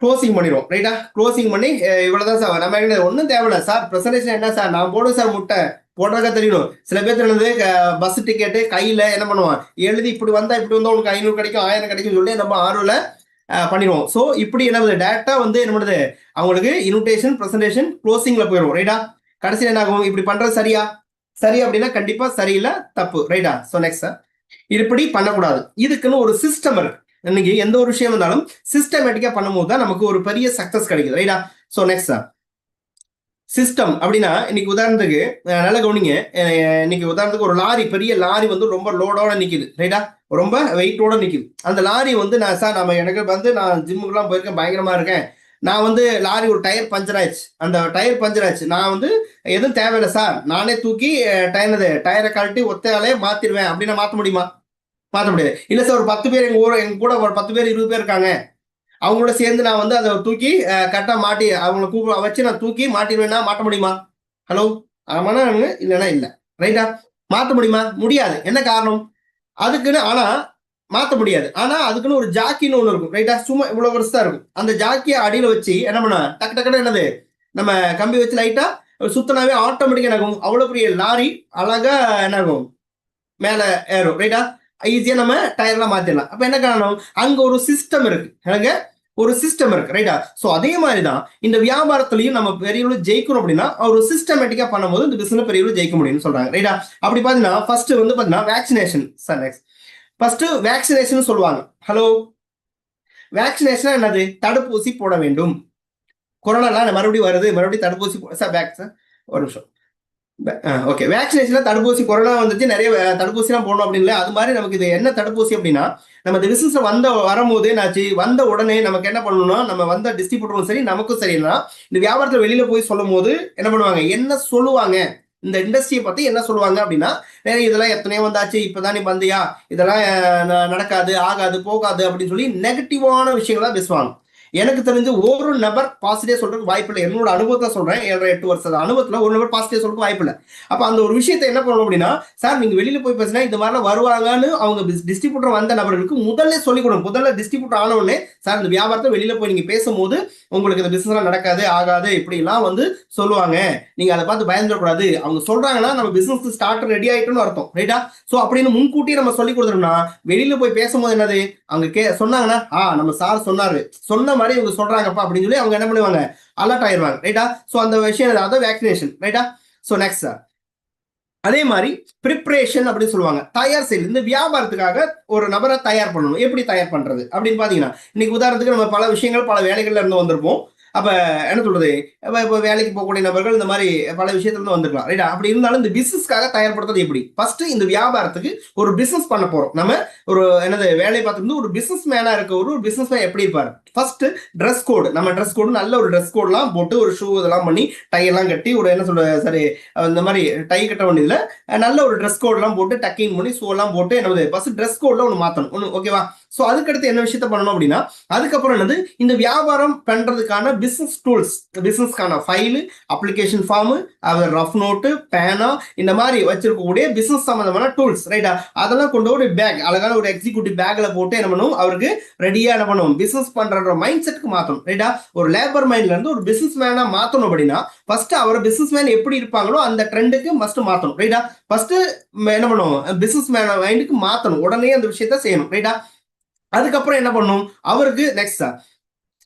க்ளோசிங் பண்ணிடுவோம். ரைட்டா? க்ளோசிங் பண்ணி இவ்வளவுதான் சார், நம்ம என்ன ஒன்றும் தேவையில்ல சார், ப்ரெசன்டேஷன் என்ன சார் நான் போடுவேன் சார், முட்டை போடுறதா தெரியணும். சில பேர் என்னது பஸ் டிக்கெட்டு கையில என்ன பண்ணுவான், எழுதி இப்படி வந்தா உனக்கு 500 கிடைக்கும் 1000 கிடைக்கும் சொல்லி நம்ம ஆர்வல பண்ணிடுவோம். ஸோ இப்படி என்ன டேரக்டா வந்து என்ன பண்ணுது, அவங்களுக்கு இன்விடேஷன் ப்ரெசன்டேஷன் க்ளோசிங்ல போயிடும். ரைட்டா? கடைசியில் என்ன ஆகும், இப்படி பண்றது சரியா? சரி அப்படின்னா கண்டிப்பா சரியில்லை, தப்பு. ரைட்டா? ஸோ நெக்ஸ்ட் சார், இப்படி பண்ணக்கூடாது. இதுக்குன்னு ஒரு சிஸ்டம் இருக்கு. இன்னைக்கு எந்த ஒரு விஷயம் இருந்தாலும் சிஸ்டமேட்டிக்கா பண்ணும்போது தான் நமக்கு ஒரு பெரிய சக்சஸ் கிடைக்குது. ரைட்டா? ஸோ நெக்ஸ்ட் சார், சிஸ்டம் அப்படின்னா இன்னைக்கு உதாரணத்துக்கு நல்ல கவனிங்க, இன்னைக்கு உதாரணத்துக்கு ஒரு லாரி, பெரிய லாரி வந்து ரொம்ப லோடோட நிக்குது. ரைட்டா? ரொம்ப வெயிட்டோட நிக்குது. அந்த லாரி வந்து நான் சார் எனக்கு வந்து நான் ஜிம்முக்குலாம் போயிருக்கேன், பயங்கரமா இருக்கேன், நான் வந்து லாரி ஒரு டயர் பஞ்சர் ஆயிடுச்சு, அந்த டயர் பஞ்சர் ஆயிடுச்சு, நான் வந்து எதுவும் தேவையில்லை சார், நானே தூக்கி டயரை கழட்டி ஒத்தையாலே மாத்திடுவேன் அப்படின்னு மாற்ற முடியுமா? மாற்ற முடியாது. இல்ல சார், ஒரு 10 பேர் எங்க கூட ஒரு 10 பேர் 20 பேர் இருக்காங்க, அவங்களோட சேர்ந்து நான் வந்து அதை தூக்கி கரெக்டா மாட்டி அவங்களை வச்சு நான் தூக்கி மாட்டிடுவேன்னா மாட்ட முடியுமா? ஹலோ, ஆமாண்ணா இல்லைன்னா இல்லை. ரைட்டா? மாற்ற முடியுமா? முடியாது. என்ன காரணம்? அதுக்குன்னு ஆனா மாற்ற முடியாது. ஆனா அதுக்குன்னு ஒரு ஜாக்கின்னு ஒண்ணு இருக்கும். ரைட்டா? சும்மா இவ்வளவு வருஷம் இருக்கும். அந்த ஜாக்கியை அடியில வச்சு என்ன பண்ண, டக்கு டக்குன்னு என்னது நம்ம கம்பி வச்சு லைட்டா சுத்தனாவே ஆட்டோமேட்டிக்கா என்ன ஆகும், அவ்வளவு பெரிய லாரி அழகா என்ன ஆகும், மேல ஏறும். ரைட்டா? ஈஸியா நம்ம டயர்லாம் மாத்திடலாம். அப்ப என்ன காரணம், அங்க ஒரு சிஸ்டம் இருக்கு, எனக்கு ஒரு சிஸ்டம் இருக்கு. ரைட்டா? சோ அதே மாதிரிதான் இந்த வியாபாரத்திலையும் நம்ம பெரிய ஜெயிக்கணும் அப்படின்னா ஒரு சிஸ்டமேட்டிக்கா பண்ணும்போது இந்த பிசினஸ் பெரிய ஜெயிக்க முடியும்னு சொல்றாங்க. ரைட்டா? அப்படி பாத்தீங்கன்னா ஃபர்ஸ்ட் வந்து பாத்தீங்கன்னா vaccination sir. Next first vaccination சொல்லுவாங்க. ஹலோ, வேக்சினேஷன் என்னது, தடுப்பூசி போட வேண்டும். கொரோனாலாம் மறுபடியும் வருது, மறுபடியும் தடுப்பூசி சார் வேக்சின் ஒரு நிமிஷம். ஓகே, வேக்சினேஷன்ல தடுப்பூசி, கொரோனா வந்துச்சு நிறைய தடுப்பூசிலாம் போடணும் அப்படின்னு. அது மாதிரி நமக்கு இது என்ன தடுப்பூசி அப்படின்னா, நம்ம இந்த பிசினஸ் வரும்போதே நாச்சு வந்த உடனே நமக்கு என்ன பண்ணணும்னா, நம்ம வந்த டிஸ்ட்ரிபியூட்டரும் சரி நமக்கும் சரினா இந்த வியாபாரத்தை வெளியில போய் சொல்லும் போது என்ன பண்ணுவாங்க, என்ன சொல்லுவாங்க, இந்த இண்டஸ்ட்ரியை பத்தி என்ன சொல்லுவாங்க அப்படின்னா, இதெல்லாம் எத்தனையோ வந்தாச்சு, இப்பதான் நீ வந்தியா, இதெல்லாம் நடக்காது, ஆகாது, போகாது அப்படின்னு சொல்லி நெகட்டிவான விஷயங்கள் தான் பேசுவாங்க. எனக்கு தெரிஞ்சு ஒரு நபர் பாசிட்டிவ் சொல்றதுக்கு வாய்ப்பு இல்லை. என்னோட அனுபவத்தை சொல்றேன், 7-8 வருஷம் அனுபவத்துல ஒரு நபர் பாசிட்டிவ் சொல்றதுக்கு வாய்ப்பு இல்லை. அப்ப அந்த ஒரு விஷயத்தை என்ன பண்ணணும் அப்படின்னா, சார் நீங்க வெளியில போய் பேசினா இந்த மாதிரிலாம் வருவாங்கன்னு அவங்க டிஸ்ட்ரிபியூட்டர் வந்த நபர்களுக்கு முதல்ல சொல்லிக் கொடுக்கணும். முதல்ல டிஸ்ட்ரிபியூட்டர் ஆனவுடனே, சார் இந்த வியாபாரத்தை வெளியில போய் நீங்க பேசும்போது உங்களுக்கு இந்த பிசினஸ் எல்லாம் நடக்காது, ஆகாது, இப்படி எல்லாம் வந்து சொல்லுவாங்க, நீங்க அதை பார்த்து பயந்துடக்கூடாது. அவங்க சொல்றாங்கன்னா நம்ம பிசினஸ் ஸ்டார்ட் ரெடி ஆயிட்டோம்னு அர்த்தம். ரைட்டா? சோ அப்படின்னு முன்கூட்டியே நம்ம சொல்லி கொடுத்துட்டோம்னா வெளியில போய் பேசும்போது என்னது, அவங்க சொன்னாங்கன்னா நம்ம சார் சொன்னாரு, சொன்ன மாதிரி இவங்க சொல்றாங்கப்பா அப்படின்னு சொல்லி அவங்க என்ன பண்ணுவாங்க, அலர்ட் ஆயிடுவாங்க. ரைட்டா? சோ அந்த விஷயம் அதான் வேக்சினேஷன். ரைட்டா? சோ நெக்ஸ்ட் சார், அதே மாதிரி ப்ரிப்பரேஷன் அப்படின்னு சொல்லுவாங்க, தயார் செய்யுது. இந்த வியாபாரத்துக்காக ஒரு நபரை தயார் பண்ணணும். எப்படி தயார் பண்றது அப்படின்னு பாத்தீங்கன்னா, இன்னைக்கு உதாரணத்துக்கு நம்ம பல விஷயங்கள் பல வேலைகள்ல இருந்து வந்திருப்போம். அப்ப என்ன சொல்றது, இப்போ வேலைக்கு போகக்கூடிய நபர்கள் இந்த மாதிரி பல விஷயத்துல இருந்து வந்துருக்கலாம். ரைட்டா? அப்படி இருந்தாலும் இந்த பிசினஸ்க்காக தயார்படுத்துறது எப்படி, ஃபர்ஸ்ட் இந்த வியாபாரத்துக்கு ஒரு பிசினஸ் பண்ண போறோம் நம்ம, ஒரு என்னது வேலை பார்த்துருந்து ஒரு பிசினஸ் மேனா இருக்க ஒரு பிசினஸ் மேன் எப்படி இருப்பாரு, ஃபர்ஸ்ட் ட்ரெஸ் கோடு, நம்ம ட்ரெஸ் கோடு நல்ல ஒரு ட்ரெஸ் கோட்லாம் போட்டு ஒரு ஷூ இதெல்லாம் பண்ணி டை எல்லாம் கட்டி ஒரு என்ன சொல்ற சரி இந்த மாதிரி டை கட்ட வேண்டியதுல நல்ல ஒரு ட்ரெஸ் கோட் எல்லாம் போட்டு டக்கிங் பண்ணி ஷூ எல்லாம் போட்டு என்னது ஃபர்ஸ்ட் ட்ரெஸ் கோட்ல ஒன்று மாத்தணும் ஒன்று. ஓகேவா? ஸோ அதுக்கடுத்து என்ன விஷயத்த பண்ணணும் அப்படின்னா, அதுக்கப்புறம் என்னது, இந்த வியாபாரம் பண்றதுக்கான பிசினஸ் டூல்ஸ், பிசினஸ்க்கான file, application form, rough note, பேனா, இந்த மாதிரி வச்சிருக்கக்கூடிய பிசினஸ் சம்பந்தமான டூல்ஸ். ரைட்டா? அதெல்லாம் கொண்டு ஒரு பேக், அழகான ஒரு எக்ஸிக்யூட்டிவ் பேக்ல போட்டு என்ன பண்ணும், அவருக்கு ரெடியா என்ன பண்ணும், பிசினஸ் பண்ற மைண்ட் செட்டுக்கு மாத்தணும். ரைட்டா? ஒரு லேபர் மைண்ட்ல இருந்து ஒரு பிசினஸ் மேனா மாத்தணும் அப்படின்னா ஃபர்ஸ்ட் அவர் பிசினஸ் மேன் எப்படி இருப்பாங்களோ அந்த ட்ரெண்டுக்கு மஸ்ட் மாத்தணும். ரைட்டா? ஃபர்ஸ்ட் என்ன பண்ணும், பிசினஸ் மேன் மைண்டுக்கு மாத்தணும், உடனே அந்த விஷயத்த செய்யணும். ரைட்டா? அதுக்கப்புறம் என்ன பண்ணும், அவருக்கு நெக்ஸ்ட்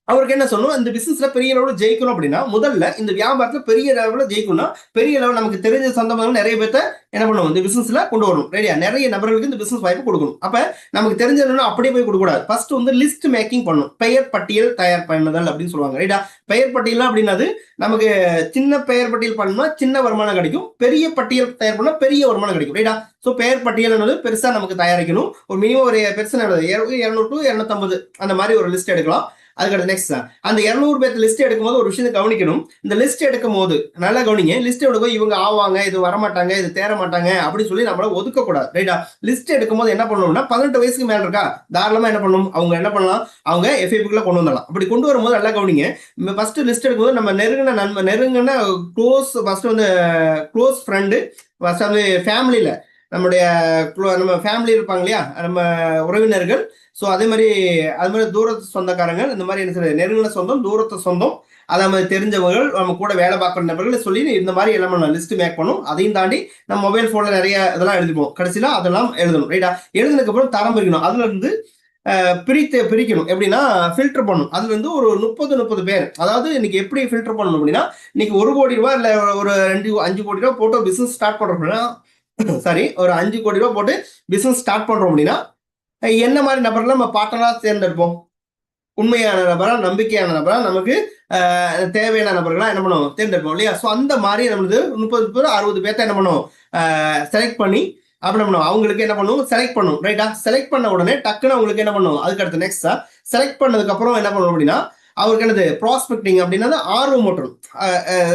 அவருக்கு என்ன சொல்லணும், இந்த பிசினஸ்ல பெரிய லெவலில் ஜெயிக்கணும் அப்படின்னா முதல்ல இந்த வியாபாரத்துல பெரிய லெவலில் ஜெயிக்கணும்னா பெரிய லெவல் நமக்கு தெரிஞ்ச சொந்தமாக நிறைய பேர்த்த என்ன பண்ணுவோம், இந்த பிசினஸ்ல கொண்டு வரணும். ரெடியா? நிறைய நபர்களுக்கு இந்த பிசினஸ் வாய்ப்பு கொடுக்கணும். அப்ப நமக்கு தெரிஞ்சதுன்னா அப்படியே போய் கொடுக்க கூடாது. ஃபர்ஸ்ட் வந்து லிஸ்ட் மேக்கிங் பண்ணணும், பெயர் பட்டியல் தயார் பண்ணுதல் அப்படின்னு சொல்லுவாங்க. ரைட்டா? பெயர் பட்டியல் அப்படின்னது நமக்கு சின்ன பெயர் பட்டியல் பண்ணா சின்ன வருமானம் கிடைக்கும், பெரிய பட்டியல் தயார் பண்ணா பெரிய வருமானம் கிடைக்கும். ரைட்டா? ஸோ பெயர் பட்டியல் பெருசா நமக்கு தயாரிக்கணும். ஒரு மினிமம் ஒரு பெருசா 200 to 250 அந்த மாதிரி ஒரு லிஸ்ட் எடுக்கலாம். அதுக்கடுத்து நெக்ஸ்ட் அந்த 200 பேர் லிஸ்ட் எடுக்கும்போது ஒரு விஷயத்தை கவனிக்கணும். இந்த லிஸ்ட் எடுக்கும் போது நல்லா கவனிங்க, லிஸ்ட் எடுக்கும் இவங்க ஆவாங்க, இது வரமாட்டாங்க, இது தேர மாட்டாங்க அப்படின்னு சொல்லி நம்மள ஒதுக்க கூடாது. ரைட்டா? லிஸ்ட் எடுக்கும் போது என்ன பண்ணணும்னா 18 வயசுக்கு மேல இருக்கா தாராளமா என்ன பண்ணணும், அவங்க என்ன பண்ணலாம், அவங்க எஃப்ஐபிக்குள்ள கொண்டு வந்துடலாம். அப்படி கொண்டு வரும்போது நல்லா கவனிங்க, ஃபர்ஸ்ட் லிஸ்ட் எடுக்கும்போது நம்ம நெருங்கின க்ளோஸ், ஃபர்ஸ்ட் வந்து க்ளோஸ் ஃப்ரெண்டு, ஃபர்ஸ்ட் வந்து ஃபேமிலியில நம்ம ஃபேமிலி இருப்பாங்க இல்லையா, நம்ம உறவினர்கள், ஸோ அதே மாதிரி அது மாதிரி தூரத்து சொந்தக்காரங்க, இந்த மாதிரி என்ன சொல்றது, நெருங்கின சொந்தம், தூரத்து சொந்தம், அதை மாதிரி தெரிஞ்சவர்கள், நம்ம கூட வேலை பார்க்குற நபர்களை சொல்லி இந்த மாதிரி எல்லாம் நம்ம லிஸ்ட் மேக் பண்ணும். அதையும் தாண்டி நம்ம மொபைல் ஃபோனில் நிறைய இதெல்லாம் எழுதிப்போம். கடைசியில் அதெல்லாம் எழுதணும். ரைட்டா? எழுதுனதுக்கப்புறம் தரம் பிரிக்கணும். அதுல இருந்து பிரிக்கணும். எப்படின்னா ஃபில்டர் பண்ணணும். அதுல இருந்து ஒரு 30 பேர், அதாவது இன்னைக்கு எப்படி ஃபில்டர் பண்ணணும் அப்படின்னா, இன்னைக்கு 1 கோடி ரூபாய் இல்ல ஒரு 5 கோடி ரூபாய் போட்டு பிசினஸ் ஸ்டார்ட் பண்றோம் அப்படின்னா, சாரி, ஒரு 5 கோடி ரூபாய் போட்டு பிசினஸ் ஸ்டார்ட் பண்றோம் அப்படின்னா, என்ன மாதிரி நபர்கள் நம்ம பார்ட்னரா தேர்ந்தெடுப்போம்? உண்மையான நபரா, நம்பிக்கையான நபரா, நமக்கு தேவையான நபர்களா என்ன பண்ணுவோம்? தேர்ந்தெடுப்போம் இல்லையா? ஸோ அந்த மாதிரி நம்மளுக்கு 30 60 பேர்த்த என்ன பண்ணுவோம்? செலக்ட் பண்ணி அப்படி பண்ணுவோம். அவங்களுக்கு என்ன பண்ணுவோம்? செலக்ட் பண்ணுவோம். ரைட்டா? செலக்ட் பண்ண உடனே டக்குன்னு அவங்களுக்கு என்ன பண்ணுவோம்? அதுக்கு அடுத்து நெக்ஸ்டா செலக்ட் பண்ணதுக்கு அப்புறம் என்ன பண்ணுவோம் அப்படின்னா, அவருக்கு என்னது ப்ராஸ்பெக்டிங் அப்படின்னா ஆர்வம் மட்டும்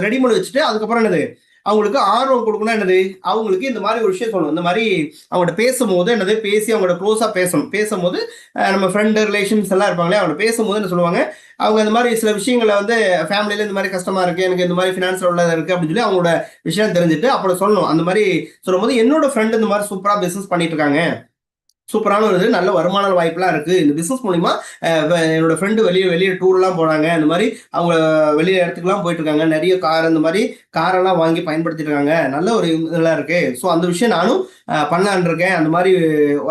ரெடி பண்ணி வச்சுட்டு, அதுக்கப்புறம் என்னது அவங்களுக்கு ஆர்வம் கொடுக்கணும். என்னது அவங்களுக்கு இந்த மாதிரி ஒரு விஷயம் சொல்லணும். இந்த மாதிரி அவங்கள்ட்ட பேசும்போது என்னது பேசி அவங்களோட க்ளோஸா பேசணும். பேசும்போது நம்ம ஃப்ரெண்டு ரிலேஷன்ஸ் எல்லாம் இருப்பாங்களே, அவங்கள பேசும்போது என்ன சொல்லுவாங்க, அவங்க இந்த மாதிரி சில விஷயங்களை வந்து ஃபேமிலியில இந்த மாதிரி கஷ்டமா இருக்கு, எனக்கு இந்த மாதிரி ஃபினான்ஸில் உள்ளதா இருக்கு அப்படின்னு சொல்லி அவங்களோட விஷயம் தெரிஞ்சுட்டு அப்புறம் சொல்லணும். அந்த மாதிரி சொல்லும்போது, என்னோட ஃப்ரெண்டு இந்த மாதிரி சூப்பரா பிசினஸ் பண்ணிட்டு இருக்காங்க, சூப்பரான ஒரு நல்ல வருமான வாய்ப்புலாம் இருக்கு, இந்த பிசினஸ் மூலியமா என்னோட ஃப்ரெண்டு வெளியே டூர்லாம் போறாங்க, இந்த மாதிரி அவங்க வெளியே இடத்துக்குலாம் போயிட்டு இருக்காங்க, நிறைய கார் இந்த மாதிரி காரெல்லாம் வாங்கி பயன்படுத்திட்டு இருக்காங்க, நல்ல ஒரு இதெல்லாம் இருக்கு. ஸோ அந்த விஷயம் நானும் பண்ணலான் இருக்கேன், அந்த மாதிரி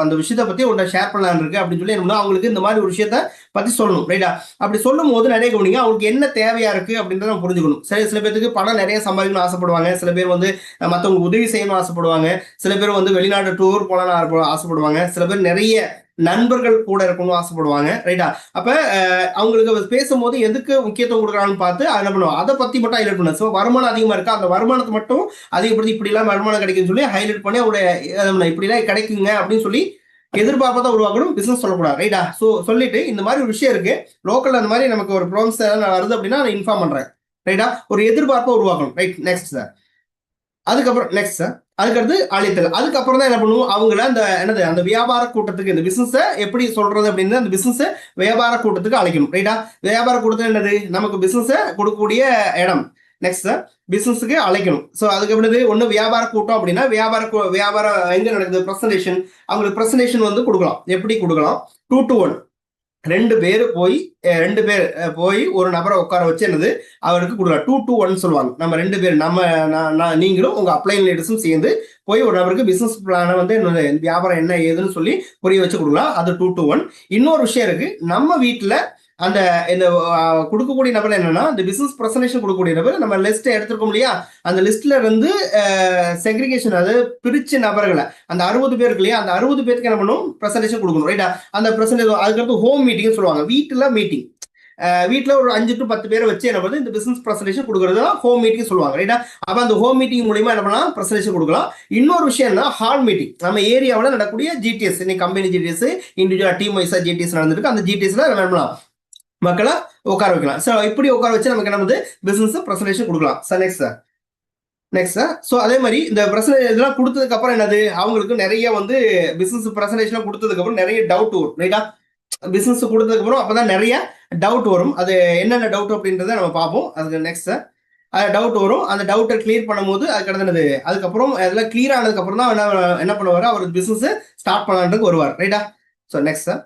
அந்த விஷயத்த பத்தி உங்கள்கிட்ட ஷேர் பண்ணலான் இருக்கு அப்படின்னு சொல்லி என்ன அவங்களுக்கு இந்த மாதிரி ஒரு விஷயத்த பத்தி சொல்லணும். ரைட்டா? அப்படி சொல்லும் போது நிறைய கவனிங்க, அவங்களுக்கு என்ன தேவையா இருக்கு அப்படின்றத நம்ம புரிஞ்சுக்கணும். சில பேருக்கு பணம் நிறைய சம்பாதிக்கணும்னு ஆசைப்படுவாங்க, சில பேர் வந்து மற்றவங்களுக்கு உதவி செய்யணும்னு ஆசைப்படுவாங்க, சில பேர் வந்து வெளிநாடு டூர் போகலான்னு ஆசைப்படுவாங்க, சில பேர் நிறைய நண்பர்கள் கூட இருக்கணும்னு ஆசைப்படுவாங்க. ரைட்டா? அப்ப அவங்களுக்கு பேசும்போது எதுக்கு முக்கியத்துவம் கொடுக்குறாங்கன்னு பார்த்து என்ன பண்ணுவோம், அதை பத்தி மட்டும் ஹைலைட் பண்ணுவோம். ஸோ வருமானம் அதிகமா இருக்கா, அந்த வருமானத்தை மட்டும் அதிகப்படுத்தி இப்படி எல்லாம் வருமானம் கிடைக்குன்னு சொல்லி ஹைலைட் பண்ணி அவருடைய இப்படி எல்லாம் கிடைக்குங்க அப்படின்னு சொல்லி எதிர்பார்ப்பதை உருவாக்கணும். பிசினஸ் சொல்லக்கூடாது. ரைட்டா? ஸோ சொல்லிட்டு இந்த மாதிரி ஒரு விஷயம் இருக்கு, லோக்கல்ல அந்த மாதிரி நமக்கு ஒரு ப்ராப்ளம்ஸ் வருது அப்படின்னா நான் இன்ஃபார்ம் பண்றேன். ரைட்டா? ஒரு எதிர்பார்ப்பை உருவாக்கணும். ரைட்? Next sir. அதுக்கப்புறம் நெக்ஸ்ட் சார், அதுக்கடுத்து அழைத்தல். அதுக்கப்புறம் தான் என்ன பண்ணுவோம், அவங்கள அந்த என்னது அந்த வியாபார கூட்டத்துக்கு, இந்த பிசினஸ் எப்படி சொல்றது அப்படின்னு அந்த பிசினஸ் வியாபார கூட்டத்துக்கு அழைக்கணும். ரைட்டா? வியாபார கூட்டத்தில் என்னது, நமக்கு பிசினஸ் கொடுக்கக்கூடிய இடம். நெக்ஸ்ட் சார், பிசினஸுக்கு அழைக்கணும். ஸோ அதுக்கு எப்படி ஒன்று வியாபார கூட்டம் அப்படின்னா, வியாபாரம் எங்க நடக்குது, பிரசன்டேஷன். அவங்களுக்கு பிரசன்டேஷன் வந்து கொடுக்கலாம். எப்படி கொடுக்கலாம்? 2 to 1 2 பேர் போய் ஒரு நபரை உட்கார வச்சு என்னது அவருக்கு கொடுக்கலாம். 2 to 1 சொல்லுவாங்க. நம்ம 2 பேர், நீங்களும் உங்க அப்ளைன் லீடர்ஸும் சேர்ந்து போய் ஒரு நபருக்கு பிசினஸ் பிளானை வந்து வியாபாரம் என்ன ஏதுன்னு சொல்லி புரிய வச்சு கொடுக்கலாம். அது 2 to 1. இன்னொரு விஷயம் இருக்கு, நம்ம வீட்டுல அந்த இந்த கொடுக்கக்கூடிய நபர் என்னன்னா, இந்த பிசினஸ் பிரசன்டேஷன் கொடுக்கக்கூடிய நபர் நம்ம லிஸ்ட் எடுத்துருக்கோம் இல்லையா, அந்த லிஸ்ட்ல இருந்து செக்ரிகேஷன், அது பிரிச்ச நபர்களை அந்த 60 பேருக்கு இல்லையா, அந்த 60 பேருக்கு என்ன பண்ணும், பிரசன்டேஷன் கொடுக்கணும். ரைட்டா? அந்த பிரசன்டேஷன் அதுக்கடுத்து ஹோம் மீட்டிங் சொல்லுவாங்க. வீட்டுல மீட்டிங், வீட்டில் ஒரு 5 to 10 பேரை வச்சு என்ன பண்ணுறது, இந்த பிசினஸ் பிரசன்டேஷன் கொடுக்குறது ஹோம் மீட்டிங் சொல்லுவாங்க. ரைட்டா? அப்போ அந்த ஹோம் மீட்டிங் மூலியமா என்ன பண்ணலாம், பிரசன்டேஷன் கொடுக்கலாம். இன்னொரு விஷயம் என்ன, ஹால் மீட்டிங். நம்ம ஏரியாவில் நடக்கக்கூடிய ஜிடிஎஸ், இன்னைக்கு கம்பெனி ஜிடிஎஸ், இண்டிவிஜுவல் டீம் வைஸா ஜிடிஎஸ் நடந்துருக்கு, அந்த ஜிடிஎஸ்ல என்ன பண்ணலாம், மக்களை உட்கார வைக்கலாம். ஸோ இப்படி உட்கார வச்சு நமக்கு என்ன வந்து பிசினஸ் பிரசன்டேஷன் கொடுக்கலாம். Sir next sir. ஸோ அதே மாதிரி இந்த பிரசன்டேஷன் இதெல்லாம் கொடுத்ததுக்கு அப்புறம் என்னது, அவங்களுக்கு நிறைய வந்து பிசினஸ் பிரசன்டேஷன் கொடுத்ததுக்கு அப்புறம் நிறைய டவுட் வரும். ரைட்டா? பிசினஸ் கொடுத்ததுக்கு அப்புறம் அப்பதான் நிறைய டவுட் வரும். அது என்னென்ன டவுட் அப்படின்றத நம்ம பார்ப்போம். அதுக்கு நெக்ஸ்ட் சார், டவுட் வரும். அந்த டவுட்டை கிளியர் பண்ணும்போது அதுக்கப்புறம் அதெல்லாம் கிளியர் ஆனதுக்கு அப்புறம் தான் என்ன பண்ணுவார், அவர் பிசினஸ் ஸ்டார்ட் பண்ணலான்றதுக்கு வருவார். ரைட்டா? ஸோ நெக்ஸ்ட் சார்,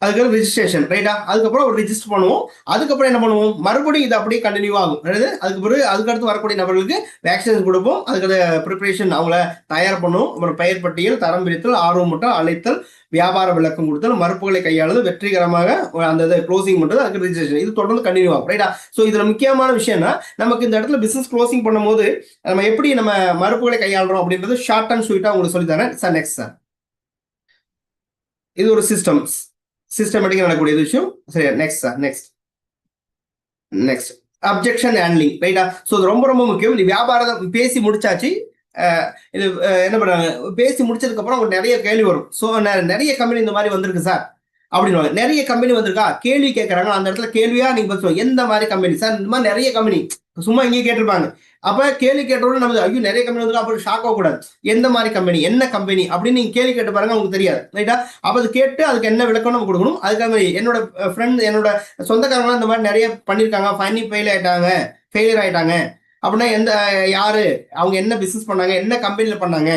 அதுக்கு ரிஜிஸ்ட்ரேஷன். ரைட்டா? அதுக்கப்புறம் ஒரு ரிஜிஸ்டர் பண்ணுவோம். அதுக்கப்புறம் என்ன பண்ணுவோம், மறுபடியும் இது அப்படியே கண்டினியூ ஆகும். அதுக்கடுத்து வரக்கூடிய நபர்களுக்கு வேக்சின் கொடுப்போம். அதுக்கு ப்ரிப்பரேஷன் அவங்கள தயார் பண்ணுவோம். அப்புறம் பெயர் பட்டியல், தரம் பிரித்தல், ஆர்வம் மட்டும், அழைத்தல், வியாபார விளக்கம் கொடுத்தல், மறுப்புகளை கையாளுது, வெற்றிகரமாக அந்த க்ளோசிங் பண்ணுறது, அதுக்கு ரிஜிஸ்ட்ரேஷன். இது தொடர்ந்து கண்டினியூ ஆகும். ரைட்டா? ஸோ இதுல முக்கியமான விஷயம்னா, நமக்கு இந்த இடத்துல பிசினஸ் க்ளோசிங் பண்ணும்போது நம்ம எப்படி நம்ம மறுப்புகளை கையாளுறோம் அப்படின்றது ஷார்ட் அண்ட் ஸ்வீட்டா உங்களுக்கு சொல்லி தரேன் சார். நெக்ஸ்ட் சார், இது ஒரு சிஸ்டமேட்டிக்கா நடக்கக்கூடிய விஷயம். சரி, next sir. Next objection handling. ரைட்டா? ஸோ இது ரொம்ப ரொம்ப முக்கியம். இது வியாபாரம் பேசி முடிச்சாச்சு, இது என்ன பண்றாங்க, பேசி முடிச்சதுக்கு அப்புறம் உங்களுக்கு நிறைய கேள்வி வரும். ஸோ நிறைய கம்பெனி இந்த மாதிரி வந்திருக்கு சார் அப்படின்னு, நிறைய கம்பெனி வந்திருக்கா, கேள்வி கேட்கறாங்க. அந்த இடத்துல கேள்வியா நீங்க சொல்லுங்க, எந்த மாதிரி கம்பெனி சார், இந்த மாதிரி நிறைய கம்பெனி சும்மா இங்கே கேட்டிருப்பாங்க. அப்ப கேள்வி கேட்டோட நம்ம ஐயோ நிறைய கம்பெனி வந்து அப்புறம் ஷாக் ஆகக்கூடாது. எந்த மாதிரி கம்பெனி, என்ன கம்பெனி அப்படின்னு நீங்க கேள்வி கேட்டு பாருங்க, உங்களுக்கு தெரியாது. ரைட்டா? அப்ப அது கேட்டு அதுக்கு என்ன விளக்கம் நம்ம கொடுக்கணும். அதுக்காக என்னோட ஃப்ரெண்ட், என்னோட சொந்தக்காரங்களாம் இந்த மாதிரி நிறைய பண்ணியிருக்காங்க, ஃபைனி ஃபெயிலியர் ஆயிட்டாங்க அப்படின்னா யாரு, அவங்க என்ன பிசினஸ் பண்ணாங்க, என்ன கம்பெனில பண்ணாங்க,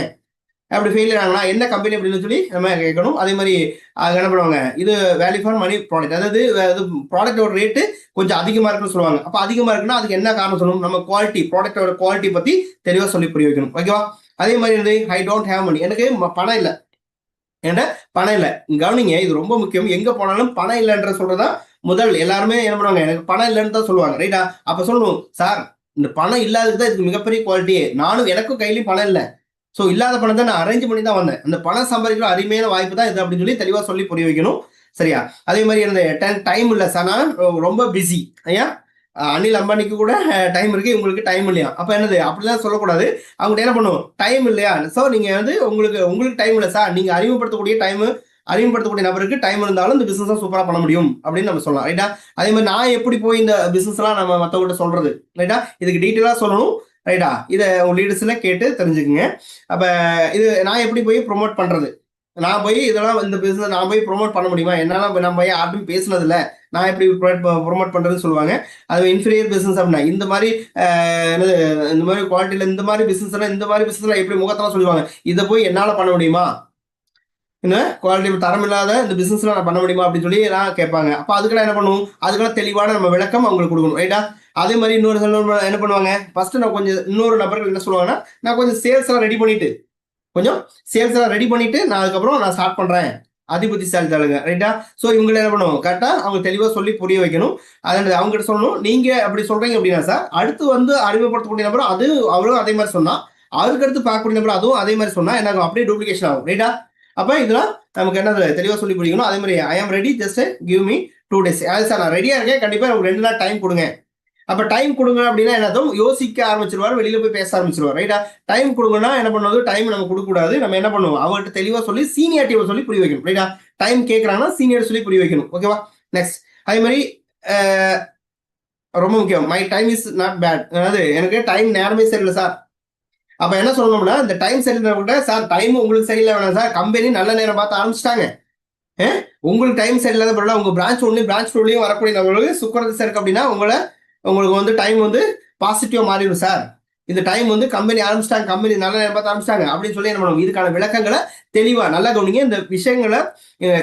அப்படி ஃபெயிலியர் ஆகலாம் என்ன கம்பெனி அப்படின்னு சொல்லி நம்ம கேட்கணும். அதே மாதிரி என்ன பண்ணுவாங்க, இது வேல்யூ ஃபார் மணி ப்ராடக்ட், அதாவது ப்ராடக்டோட ரேட்டு கொஞ்சம் அதிகமாக இருக்குன்னு சொல்லுவாங்க. அப்போ அதிகமாக இருக்குன்னா அதுக்கு என்ன காரணம் சொல்லணும், நம்ம குவாலிட்டி, ப்ராடக்டோட குவாலிட்டி பற்றி தெளிவாக சொல்லி புரிய வைக்கணும். ஓகேவா? அதே மாதிரி இருந்து ஐ டோன்ட் ஹேவ் மணி, எனக்கு பணம் இல்லை, ஏன்னா பணம் இல்லை. கவனிங்க, இது ரொம்ப முக்கியம். எங்கே போனாலும் பணம் இல்லைன்ற சொல்றதான் முதல் எல்லாருமே என்ன பண்ணுவாங்க, எனக்கு பணம் இல்லைன்னு தான் சொல்லுவாங்க. ரைட்டா? அப்போ சொல்லணும், சார் இந்த பணம் இல்லாதது தான் இதுக்கு மிகப்பெரிய குவாலிட்டியே. எனக்கும் கையிலையும் பணம் இல்லை. ஸோ இல்லாத பணம் தான் நான் அரேஞ்ச் பண்ணி தான் வந்தேன். அந்த பணம் சம்பாதிக்கிற அருமையான வாய்ப்பு தான் இது அப்படின்னு சொல்லி தெளிவாக சொல்லி புரிய வைக்கணும். சரியா? அதே மாதிரி எனக்கு டைம் இல்லை சார், நான் ரொம்ப பிஸி. ஐயா, அனில் அம்பானிக்கு கூட டைம் இருக்கு, உங்களுக்கு டைம் இல்லையா? அப்போ என்னது, அப்படிலாம் சொல்லக்கூடாது. அவங்ககிட்ட என்ன பண்ணுவோம், டைம் இல்லையா, ஸோ நீங்கள் வந்து உங்களுக்கு டைம் இல்லை சார், நீங்கள் அறிமுகப்படுத்தக்கூடிய நபருக்கு டைம் இருந்தாலும் இந்த பிசினஸ் சூப்பராக பண்ண முடியும் அப்படின்னு நம்ம சொல்லலாம். ரைட்டா? அதே மாதிரி நான் எப்படி போய் இந்த பிசினஸ்லாம் நம்ம மற்றவங்கள்ட்ட சொல்றது, ரைட்டா? இதுக்கு டீட்டெயிலாக சொல்லணும். ரைட்டா? இதை உங்க லீடர்ஸ்ல கேட்டு தெரிஞ்சுக்குங்க. அப்ப இது நான் எப்படி போய் ப்ரொமோட் பண்றது, நான் போய் இதெல்லாம் இந்த பிசினஸ் நான் போய் ப்ரொமோட் பண்ண முடியுமா, என்னால நம்ம போய் யாருமே பேசுனது இல்லை, நான் எப்படி ப்ரொமோட் பண்றதுன்னு சொல்லுவாங்க. அது இன்ஃபீரியர் பிசினஸ் அப்படின்னா இந்த மாதிரி இந்த மாதிரி குவாலிட்டியில இந்த மாதிரி பிசினஸ்ல எப்படி முகத்தெல்லாம் சொல்லுவாங்க, இதை போய் என்னால பண்ண முடியுமா, என்ன குவாலிட்டி தரம் இல்லாத இந்த பிசினஸ்ல நான் பண்ண முடியுமா அப்படின்னு சொல்லி எல்லாம் கேட்பாங்க. அப்போ அதுக்கெல்லாம் என்ன பண்ணுவோம், அதுக்கெல்லாம் தெளிவான நம்ம விளக்கம் அவங்களுக்கு கொடுக்கணும். ரைட்டா? அதே மாதிரி இன்னொரு என்ன பண்ணுவாங்க, ஃபர்ஸ்ட் நான் கொஞ்சம் இன்னொரு நபர்கள் என்ன சொல்லுவாங்கன்னா, நான் கொஞ்சம் சேல்ஸ் எல்லாம் ரெடி பண்ணிட்டு நான் அதுக்கப்புறம் நான் ஸ்டார்ட் பண்றேன், அதிபுத்திசாலித்தாளுங்க. ரைட்டா? ஸோ இவங்களை என்ன பண்ணுவோம், கரெக்டா அவங்க தெளிவாக சொல்லி புரிய வைக்கணும். அதனால அவங்ககிட்ட சொல்லணும், நீங்க அப்படி சொல்றீங்க அப்படின்னா சார், அடுத்து வந்து அறிமுகப்படுத்தக்கூடிய நபரும் அவரும் அதே மாதிரி சொன்னா, அவருக்கு அடுத்து பார்க்கக்கூடிய நபரும் அதுவும் அதே மாதிரி சொன்னா என்ன ஆகும், அப்படியே டூப்ளிகேஷன் ஆகும். ரைட்டா? அப்போ இதெல்லாம் நமக்கு என்ன தெளிவாக சொல்லி புரியணும். அதே மாதிரி I am ready, just give me 2 days. அதாவது சார் நான் ரெடியா இருக்கேன், கண்டிப்பா எனக்கு 2 நாள் டைம் கொடுங்க. அப்ப டைம் கொடுங்க அப்படின்னா என்னதும் யோசிக்க ஆரம்பிச்சிருவாரு, வெளியில போய் பேச ஆரம்பிச்சிருவார். ரைட்டா? டைம் கொடுங்கன்னா என்ன பண்ணுவது, டைம் நம்ம கொடுக்க கூடாது. நம்ம என்ன பண்ணுவோம், அவங்ககிட்ட தெளிவா சொல்லி சீனியாரிட்டியை சொல்லி புரிய வைக்கணும். ரைட்டா? டைம் கேட்கறாங்கன்னா சீனியர் சொல்லி புரிய வைக்கணும். ஓகேவா? நெக்ஸ்ட் அதே மாதிரி ரொம்ப முக்கியம், my time is not bad, அதாவது எனக்கு டைம் நேரமே சரியில்லை சார். அப்ப என்ன சொல்லணும்னா, இந்த டைம் சரியில்லை சார், டைம் உங்களுக்கு சரியில்லை வேணாம் சார், கம்பெனி நல்ல நேரம் பார்த்து ஆரம்பிச்சிட்டாங்க, உங்களுக்கு டைம் சரியில்லாத பிறகு உங்க பிரான்ச் 1 பிரான்ச் 2 வரக்கூடிய நபர்களுக்கு சுக்கரத்தை இருக்கு அப்படின்னா உங்களுக்கு வந்து டைம் வந்து பாசிட்டிவா மாறிடும் சார். இந்த டைம் வந்து கம்பெனி ஆரம்பிச்சிட்டாங்க, கம்பெனி நல்ல நேரம் பார்த்து ஆரம்பிச்சிட்டாங்க அப்படின்னு சொல்லி என்ன பண்ணுவோம், இதுக்கான விளக்கங்களை தெளிவா நல்லா கவனிங்க. இந்த விஷயங்களை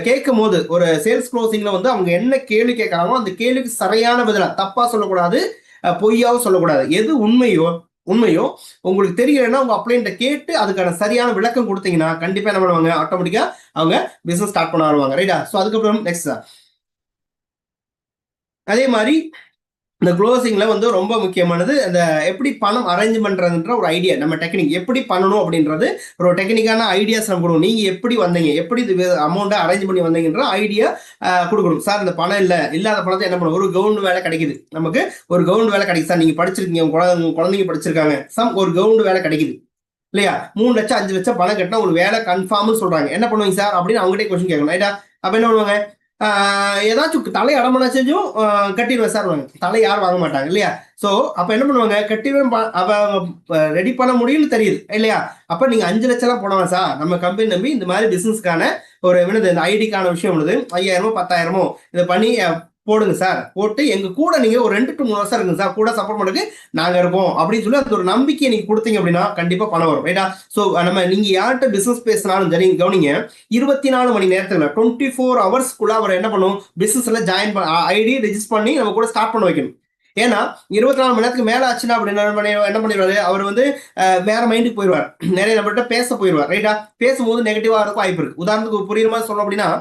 கேட்கும் போது ஒரு சேல்ஸ் க்ளோசிங்ல வந்து அவங்க என்ன கேள்வி கேட்கறாங்களோ அந்த கேள்விக்கு சரியான பதிலா, தப்பா சொல்லக்கூடாது, பொய்யாவும் சொல்லக்கூடாது. எது உண்மையோ உங்களுக்கு தெரியலன்னா உங்க அப்ளைன்ட்ட கேட்டு அதுக்கான சரியான விளக்கம் கொடுத்தீங்கன்னா கண்டிப்பா என்ன பண்ணுவாங்க, ஆட்டோமேட்டிக்கா அவங்க பிசினஸ் ஸ்டார்ட் பண்ண வருவாங்க. ரைட்டா? ஸோ அதுக்கப்புறம் நெக்ஸ்ட் அதே மாதிரி இந்த க்ளோசிங்ல வந்து ரொம்ப முக்கியமானது அந்த எப்படி பணம் அரேஞ்ச் பண்றதுன்ற ஒரு ஐடியா, நம்ம டெக்னிக் எப்படி பண்ணணும் அப்படின்றது ஒரு டெக்னிக்கான ஐடியாஸ் நம்ம கொடுக்கணும். நீங்க எப்படி வந்தீங்க, எப்படி இது அமௌண்ட்டை அரேஞ்ச் பண்ணி வந்தீங்கன்ற ஐடியா கொடுக்கணும். சார் இந்த பணம் இல்லாத பணத்தை என்ன பண்ணும், ஒரு கவர்மெண்ட் வேலை கிடைக்குது, நமக்கு ஒரு கவர்மெண்ட் வேலை கிடைக்குது சார், நீங்க படிச்சிருக்கீங்க, உங்க குழந்தைங்க படிச்சிருக்காங்க, ஒரு கவர்மெண்ட் வேலை கிடைக்குது இல்லையா, 3 லட்சம் 5 லட்சம் பணம் கட்டினா ஒரு வேலை கன்ஃபார்ம்னு சொல்றாங்க, என்ன பண்ணுவீங்க சார் அப்படின்னு அவங்ககிட்ட கொஸ்டின் கேட்கணும். ரைட்டா? அப்ப என்ன பண்ணுவாங்க, ஏதாச்சும் தலை அடமனா செஞ்சும் கட்டிடுவேன் சார், தலை யாரும் வாங்க மாட்டாங்க இல்லையா? ஸோ அப்போ என்ன பண்ணுவாங்க, கட்டிடுவேன், ரெடி பண்ண முடியும்னு தெரியுது இல்லையா? அப்போ நீங்க 5 லட்சம் போனவன் சார், நம்ம கம்பெனி நம்பி இந்த மாதிரி பிசினஸ்க்கான ஒரு இந்த ஐடிக்கான விஷயம் உள்ளது, 5000 10,000 இதை பண்ணி போடுங்க சார், போட்டு எங்க கூட நீங்க ஒரு 2 to 3 வருஷம் இருக்குங்க சார், கூட சப்போர்ட் பண்ணுங்க, நாங்க இருக்கோம் அப்படின்னு சொல்லி அந்த ஒரு நம்பிக்கையை நீங்க கொடுத்தீங்க அப்படின்னா கண்டிப்பா பணம் வரும். ரைட்டா? ஸோ நீங்க யார்கிட்ட பிசினஸ் பேசினாலும் சரி, கவனிங்க, 24 மணி நேரத்துல 24 ஹவர்ஸ்க்குள்ள அவர் என்ன பண்ணும், பிசினஸ்ல ஜாயின் ஐடி ரெஜிஸ்டர் பண்ணி நம்ம கூட ஸ்டார்ட் பண்ண வைக்கணும். ஏன்னா 24 மணி நேரத்துக்கு மேல ஆச்சுன்னா அப்படின்னு என்ன பண்ணிடுவாரு, அவர் வந்து வேற மைண்டுக்கு போயிடுவார், நிறைய நம்மகிட்ட பேச போயிடுவார். ரைட்டா? பேசும்போது நெகட்டிவா இருக்கும் வாய்ப்பு இருக்கு. உதாரணத்துக்கு புரியுற மாதிரி சொல்லணும் அப்படின்னா,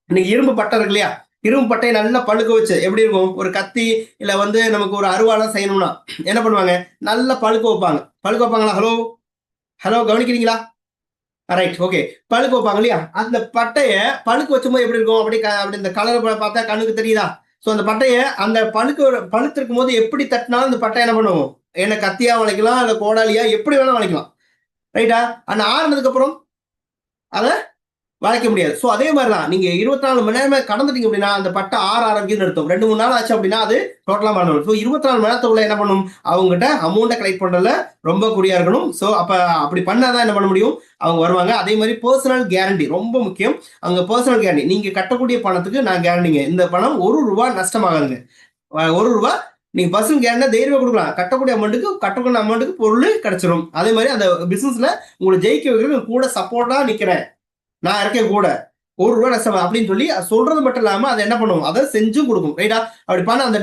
இன்னைக்கு இரும்பு பட்டை இருக்கு இல்லையா, இரும்பு பட்டையை நல்லா பழுக்க வச்சு எப்படி இருக்கும், ஒரு கத்தி இல்ல வந்து நமக்கு ஒரு அருவாலாம் செய்யணும்னா என்ன பண்ணுவாங்க, நல்லா பழுக்க வைப்பாங்களா, ஹலோ கவனிக்கிறீங்களா? ரைட், ஓகே, பழுக்க வைப்பாங்க இல்லையா? அந்த பட்டையை பழுக்க வச்சும்போது எப்படி இருக்கும், அப்படி இந்த கலரை பார்த்தா கண்ணுக்கு தெரியுதா? ஸோ அந்த பட்டையை அந்த பழுத்திருக்கும் போது எப்படி தட்டினாலும் அந்த பட்டை என்ன பண்ணுவோம், என்ன கத்தியா வளைக்கலாம் இல்ல கோடாலியா எப்படி வேணா வளைக்கலாம். ரைட்டா? அந்த ஆறுனதுக்கு அப்புறம் அதை வளைக்க முடியாது. ஸோ அதே மாதிரி தான் நீங்க 24 மணி நேரமே கடந்துட்டீங்க அப்படின்னா அந்த பட்டை ஆரம்பிக்குதுன்னு அர்த்தம். 2-3 நாள் ஆச்சு அப்படின்னா அது டோட்டலா மாறணும். ஸோ 24 மணி நேரத்துக்குள்ள என்ன பண்ணும், அவங்ககிட்ட அமௌண்ட்டை கலெக்ட் பண்றதுல ரொம்ப குறியா இருக்கணும். ஸோ அப்படி பண்ணாதான் என்ன பண்ண முடியும், அவங்க வருவாங்க. அதே மாதிரி பர்சனல் கேரண்டி ரொம்ப முக்கியம். அவங்க பர்சனல் கேரண்டி, நீங்க கட்டக்கூடிய பணத்துக்கு நான் கேரண்டிங்க, இந்த பணம் 1 ரூபா நஷ்டமாகாதுங்க, 1 ரூபா நீங்க பர்சனல் கேரண்டா தைரியமா கொடுக்கலாம். கட்டக்கூடிய அமௌண்ட்டுக்கு பொருள் கிடைச்சிடும். அதே மாதிரி அந்த பிசினஸ்ல உங்களை ஜெயிக்க வைக்கிறது கூட சப்போர்ட்டா நிக்கிறேன், நான் இருக்கேன் கூட, ₹1 நஷ்டம் அப்படின்னு சொல்லி சொல்றது மட்டும் இல்லாம அதை என்ன பண்ணுவோம், அதை செஞ்சும் கொடுக்கும். ரைட்டா? அப்படி பணம் அந்த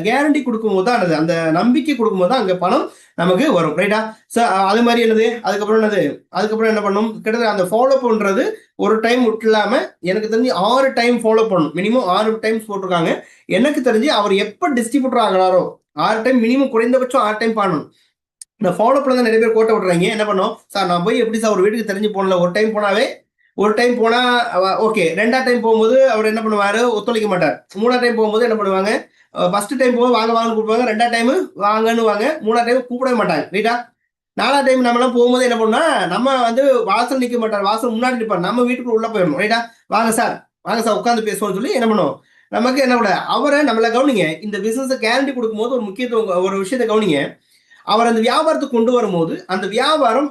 கேரண்டி கொடுக்கும்போது தான் அந்த நம்பிக்கை கொடுக்கும்போது தான் அங்க பணம் நமக்கு வரும். ரைட்டா? ஸோ அது மாதிரி அதுக்கப்புறம் என்ன பண்ணும், கிட்டத்தட்ட அந்த ஃபாலோ பண்றது ஒரு டைம் விட்டுலாம எனக்கு தெரிஞ்சு 6 டைம் ஃபாலோ பண்ணணும். மினிமம் 6 டைம்ஸ் போட்டிருக்காங்க. எனக்கு தெரிஞ்சு அவர் எப்ப டிஸ்ட்ரிபியூட்டர் ஆகிறாரோ 6 டைம் மினிமம், குறைந்தபட்சம் 6 டைம் பண்ணணும். இந்த ஃபாலோ பண்ண தான் நிறைய பேர் கோட்டை விட்டுறாங்க. என்ன பண்ணோம் சார், நான் போய் எப்படி சார் ஒரு வீட்டுக்கு தெரிஞ்சு போனல, ஒரு டைம் போனா ஓகே, 2ஆவது டைம் போகும்போது அவர் என்ன பண்ணுவாரு, ஒத்துழைக்க மாட்டார். 3ஆவது டைம் போகும்போது என்ன பண்ணுவாங்க, ஃபர்ஸ்ட் டைம் போக வாங்கன்னு கூப்பிடுவாங்க, 2ஆவது டைம் வாங்கன்னு வாங்க, 3ஆவது டைம் கூப்பிடவே மாட்டாங்க. ரைட்டா? 4ஆவது டைம் நம்மளாம் போகும்போது என்ன பண்ணா, நம்ம வந்து வாசல் நிற்க மாட்டார், வாசல் முன்னாடி நிற்பார், நம்ம வீட்டுக்குள்ள உள்ள போயிடணும். ரைட்டா? வாங்க சார் உட்காந்து பேசுவோம்னு சொல்லி என்ன பண்ணுவோம், நமக்கு என்ன கூட அவரை நம்மள கவனிங்க. இந்த பிசினஸ் கேரண்டி கொடுக்கும்போது ஒரு விஷயத்தை கவனிங்க. அவர் அந்த வியாபாரத்தை கொண்டு வரும்போது அந்த வியாபாரம்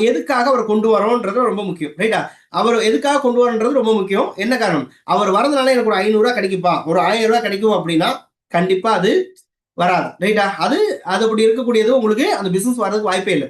எதுக்காக அவர் கொண்டு வரோன்றது ரொம்ப முக்கியம். ரைட்டா? அவர் எதுக்காக கொண்டு வரன்றது ரொம்ப முக்கியம். என்ன காரணம், அவர் வரதுனால எனக்கு ஒரு ₹500 கிடைக்குப்பா, ஒரு ₹1000 கிடைக்கும் அப்படின்னா கண்டிப்பா அது வராது. ரைட்டா? அது அப்படி இருக்கக்கூடியது உங்களுக்கு அந்த பிசினஸ் வர்றதுக்கு வாய்ப்பே இல்லை.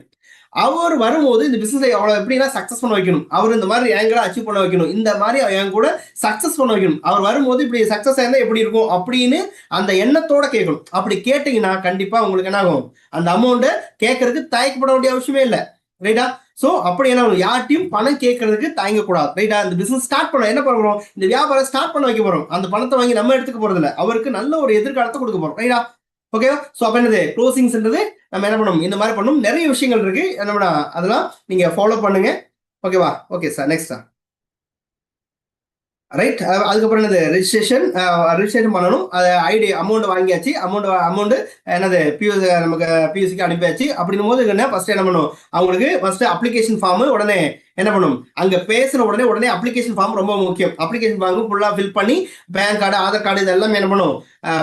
அவர் வரும்போது இந்த பிசினஸ் அவ்வளவு எப்படின்னா சக்சஸ் பண்ண வைக்கணும், அவர் இந்த மாதிரி எங்களை அச்சீவ் பண்ண வைக்கணும், இந்த மாதிரி என் கூட சக்சஸ் பண்ண வைக்கணும், அவர் வரும்போது இப்படி சக்சஸ் ஆயிருந்தா எப்படி இருக்கும் அப்படின்னு அந்த எண்ணத்தோட கேட்கணும். அப்படி கேட்டீங்கன்னா கண்டிப்பா உங்களுக்கு என்ன ஆகும், அந்த அமௌண்ட்டை கேட்கறதுக்கு தயக்கப்பட வேண்டிய அவசியமே இல்லை. ரைட்டா? சோ அப்படி என்ன, யார்ட்டையும் பணம் கேட்கறதுக்கு தயங்கக்கூடாது. ரைட்டா? இந்த பிசினஸ் ஸ்டார்ட் பண்ண என்ன பண்ண போறோம், இந்த வியாபாரம் ஸ்டார்ட் பண்ண வைக்க போறோம். அந்த பணத்தை வாங்கி நம்ம எடுத்துக்க போறது இல்லை, அவருக்கு நல்ல ஒரு எதிர்காலத்தை கொடுக்க போறோம். ரைட்டா? ஓகேவா? சோ அப்ப என்னது, க்ளோசிங்ஸ்ன்றது நம்ம என்ன பண்ணணும், இந்த மாதிரி பண்ணணும். நிறைய விஷயங்கள் இருக்கு, என்ன அதெல்லாம் நீங்க ஃபாலோ பண்ணுங்க. ஓகேவா? Okay sir, next sir. Right? அதுக்கப்புறம் என்னது, ரிஜிஸ்ட்ரேஷன் பண்ணணும். ஐடி அமௌண்ட் வாங்கியாச்சு, அமௌண்ட் என்னது நமக்கு பியூசிக்கு அனுப்பியாச்சு. அப்படின்னும் போது என்ன ஃபர்ஸ்ட் என்ன பண்ணும், அவங்களுக்கு ஃபர்ஸ்ட் அப்ளிகேஷன் ஃபார்ம் உடனே என்ன பண்ணும், அங்க பேசுற உடனே அப்ளிகேஷன் ஃபார்ம் ரொம்ப முக்கியம். அப்ளிகேஷன் ஃபார்ம் ஃபுல்லா ஃபில் பண்ணி பேன் கார்டு, ஆதார் கார்டு இதெல்லாம் என்ன பண்ணும்,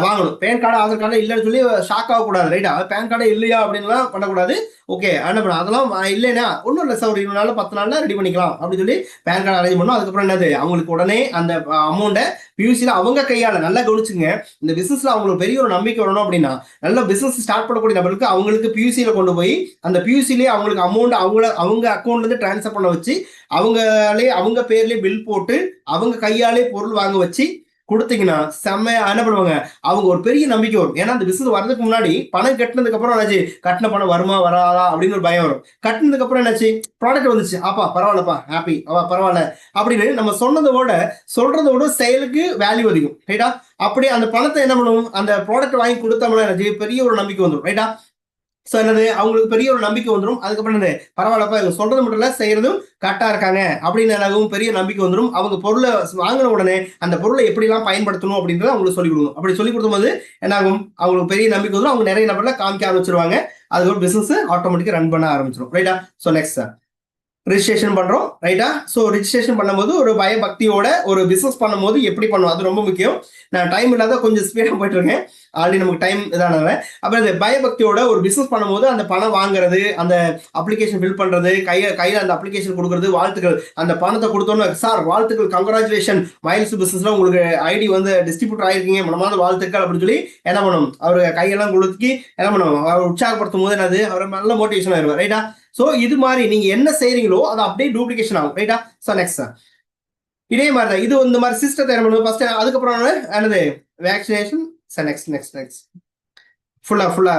வாங்கணும். பேன் கார்டு, ஆதார் கார்டு இல்லைன்னு சொல்லி ஷாக் ஆகக்கூடாது. ரைட்டா? பேன் கார்டு இல்லையா அப்படின்லாம் பண்ணக்கூடாது. ஓகே, என்ன பண்ணும், அதெல்லாம் இல்லைன்னா ஒன்றும் இல்லை சார், ஒரு 20 நாள் 10 நாள்ல ரெடி பண்ணிக்கலாம் அப்படின்னு சொல்லி பேன் கார்டு அரேஞ்ச் பண்ணும். அதுக்கப்புறம் என்னது, அவங்களுக்கு உடனே அந்த அமௌண்ட்டை பியூசில அவங்க கையால நல்லா கவனிச்சுங்க. இந்த பிசினஸ்ல அவங்களுக்கு பெரிய ஒரு நம்பிக்கை வரணும் அப்படின்னா, நல்ல பிசினஸ் ஸ்டார்ட் பண்ணக்கூடிய நபருக்கு அவங்களுக்கு பியூசியில கொண்டு போய் அந்த பியூசிலே அவங்களுக்கு அமௌண்ட் அவங்க அக்கௌண்ட்ல இருந்து டிரான்ஸ்ஃபர் பண்ண வச்சு, அவங்க பேர்லயே பில் போட்டு அவங்க கையாலே பொருள் வாங்க வச்சு கொடுத்தீங்கன்னா செம்மையா என்ன பண்ணுவாங்க, அவங்க ஒரு பெரிய நம்பிக்கை வரும். ஏன்னா அந்த பிசினஸ் வர்றதுக்கு முன்னாடி பணம் கட்டினதுக்கு அப்புறம் என்னாச்சு, கட்டின பணம் வருமா வராதா அப்படின்னு ஒரு பயம் வரும். கட்டினதுக்கு அப்புறம் என்னாச்சு, ப்ராடக்ட் வந்துச்சு, அப்பா பரவாயில்லப்பா, ஹாப்பி, பரவாயில்ல அப்படின்னு நம்ம சொல்றதோட செயலுக்கு வேல்யூ அதிகம். ரைட்டா? அப்படி அந்த பணத்தை என்ன பண்ணுவோம், அந்த ப்ராடக்ட் வாங்கி கொடுத்தோம்னா பெரிய ஒரு நம்பிக்கை வந்துடும். ரைட்டா? சோ என்னது, அவங்களுக்கு பெரிய ஒரு நம்பிக்கை வந்துடும். அதுக்கப்புறம் என்னது, பரவாயில்லப்பா இவங்க சொல்றது மட்டும் இல்ல செய்யறதும் கரெக்டா இருக்காங்க அப்படின்னு பெரிய நம்பிக்கை வந்துடும். அவங்க பொருளை வாங்கின உடனே அந்த பொருளை எப்படி எல்லாம் பயன்படுத்தணும் அப்படின்றத அவங்களுக்கு சொல்லிக் கொடுக்கணும். அப்படி சொல்லிக் கொடுக்கும்போது என்ன ஆகும், அவங்களுக்கு பெரிய நம்பிக்கை வந்துடும். அவங்க நிறைய நபர்ல காமிக்க ஆரம்பிச்சிருவாங்க. அது ஒரு பிசினஸ் ஆட்டோமேட்டிக்கா ரன் பண்ண ஆரம்பிச்சிடும். ரைட்டா? சோ நெக்ஸ்ட் ரிஜிஸ்ட்ரேஷன் பண்றோம். ரைட்டா? சோ ரிஜிஸ்ட்ரேஷன் பண்ணும்போது ஒரு பயபக்தியோட ஒரு பிசினஸ் பண்ணும்போது எப்படி பண்ணுவோம், அது ரொம்ப முக்கியம். நான் டைம் இல்லாத கொஞ்சம் ஸ்பீடா போயிட்டு இருக்கேன், ஆல்ரெடி நமக்கு டைம் இதானது. அப்புறம் இந்த பயபக்தியோட ஒரு பிசினஸ் பண்ணும்போது அந்த பணம் வாங்குறது, அந்த அப்ளிகேஷன் ஃபில் பண்றது, கையில அந்த அப்ளிகேஷன் கொடுக்கறது, வாழ்த்துக்கள், அந்த பணத்தை கொடுத்தோன்னு சார் வாழ்த்துக்கள், கங்க்ராச்சுலேஷன், மைல்ஸ் பிசினஸ்ல உங்களுக்கு ஐடி வந்து டிஸ்ட்ரிபியூட்டர் ஆயிருக்கீங்க, மனமார்ந்த வாழ்த்துக்கள் அப்படின்னு சொல்லி என்ன பண்ணும், அவரு கையெல்லாம் கொடுத்து என்ன பண்ணும், அவர் உற்சாகப்படுத்தும் போது என்னது, அவர் நல்ல மோட்டிவேஷன் ஆயிருவார். ரைட்டா? சோ இது மாதிரி நீங்க என்ன செய்றீங்களோ அது அப்படியே டூப்ளிகேஷன் ஆகும். ரைட்டா? சோ நெக்ஸ்ட் இதே மாதிரி தான், இது இந்த மாதிரி சிஸ்டத்தை என்ன பண்ணுவோம் ஃபர்ஸ்ட், அதுக்கப்புறம் என்னது வேக்சினேஷன். நெக்ஸ்ட் ஃபுல்லா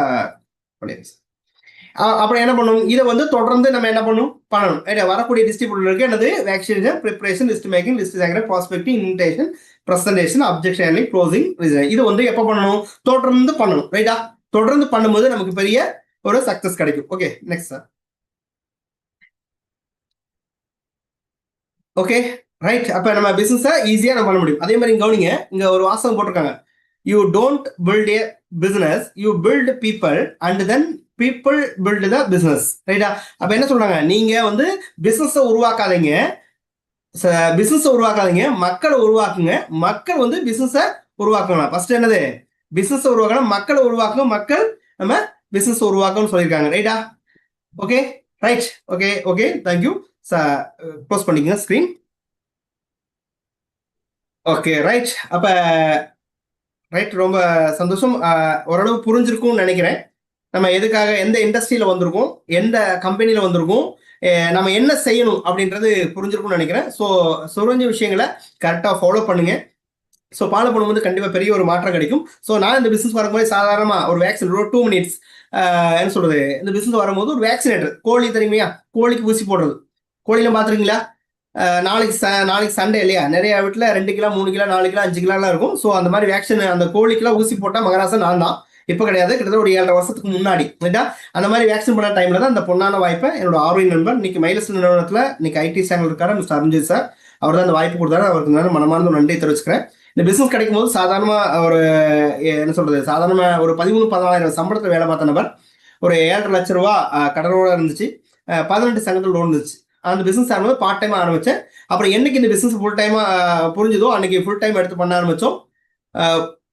அப்புறம் என்ன பண்ணும், இதை வந்து தொடர்ந்து நம்ம என்ன பண்ணணும், வரக்கூடிய டிஸ்ட்ரிபியூட்டருக்கு என்னது vaccination, preparation, list making, list சேகரிங், prospecting, invitation, presentation, objection handling, closing. இது வந்து எப்ப பண்ணணும், தொடர்ந்து பண்ணணும். ரைட்டா? தொடர்ந்து பண்ணும்போது நமக்கு பெரிய ஒரு சக்சஸ் கிடைக்கும். Okay, next sir. Okay, right. அப்ப நம்ம பிசினஸ் ஈஸியா நம்ம பண்ண முடியும். அதே மாதிரி கவனிங்க, இங்க ஒரு வாசகம் போட்டிருக்காங்க, you don't build a business, you build people and then people build the business. ரைட்டா? அப்ப என்ன சொல்றாங்க, நீங்க வந்து பிசினஸ் உருவாக்காதீங்க, மக்களை உருவாக்குங்க, மக்கள் வந்து பிசினஸ் உருவாக்கணும். ஃபர்ஸ்ட் என்னது, பிசினஸ் உருவாக்கணும், மக்களை உருவாக்குங்க, மக்கள் நம்ம பிசினஸ் உருவாக்கணும்னு சொல்லியிருக்காங்க. ரைட்டா? Okay, right. Okay thank you. Close பண்ணிக்கங்க ஸ்கிரீன். Okay, right. அப்ப ரைட், ரொம்ப சந்தோஷம். ஓரளவு புரிஞ்சிருக்கும்னு நினைக்கிறேன். நம்ம எதுக்காக எந்த இண்டஸ்ட்ரியில வந்திருக்கோம், எந்த கம்பெனியில வந்திருக்கோம், நம்ம என்ன செய்யணும் அப்படின்றது புரிஞ்சிருக்கும்னு நினைக்கிறேன். ஸோ சொரிஞ்ச விஷயங்களை கரெக்டாக ஃபாலோ பண்ணுங்க. ஸோ ஃபாலோ பண்ணும்போது கண்டிப்பாக பெரிய ஒரு மாற்றம் கிடைக்கும். ஸோ நான் இந்த பிஸ்னஸ் வரும்போது சாதாரணமாக ஒரு வேக்சின் ஒரு 2 மினிட்ஸ் என்ன சொல்றது, இந்த பிஸ்னஸ் வரும்போது ஒரு வேக்சினேட்டர், கோழி தெரியுமையா, கோழிக்கு ஊசி போடுறது, கோழிலாம் பார்த்துருக்கீங்களா? நாளைக்கு சண்டே இல்லையா, நிறைய வீட்டில் 2 கிலோ 3 கிலோ 4 கிலோ 5 கிலோலாம் இருக்கும். ஸோ அந்த மாதிரி வேக்சின் அந்த கோழிக்கெல்லாம் ஊசி போட்டால் மகராசன் நான் தான். இப்போ கிடையாது, கிட்டத்தட்ட ஒரு 7.5 வருஷத்துக்கு முன்னாடி ரைட்டா. அந்த மாதிரி வேக்சின் பண்ண டைம்ல தான் அந்த பொண்ணான வாய்ப்பை என்னோட ஆர்வம் நண்பர் இன்னைக்கு மைலஸ் நிறுவனத்தில் இன்னைக்கு ஐடி சேனல் இருக்காரு மிஸ்டர் அருண்ஜித் சார், அவர் தான் அந்த வாய்ப்பு கொடுத்தாரு. அவருக்கு நான் மனமார்ந்த நன்றி தெரிவிச்சுக்கிறேன். இந்த பிசினஸ் கிடைக்கும் போது சாதாரணமாக ஒரு என்ன சொல்றது, சாதாரண ஒரு 13-14 சம்பளத்தில் வேலை பார்த்த நபர், ஒரு 7.5 லட்ச ரூபா கடனோட இருந்துச்சு, 18 சங்கத்தில் லோன் இருந்துச்சு. அந்த பிசினஸ் ஆரம்பிச்சு பார்ட் டைமா ஆரம்பிச்சேன். அப்புறம் என்னைக்கு இந்த பிசினஸ் ஃபுல் டைமா புரிஞ்சுதோ அன்னைக்கு ஃபுல் டைம் எடுத்து பண்ண ஆரம்பிச்சோம்.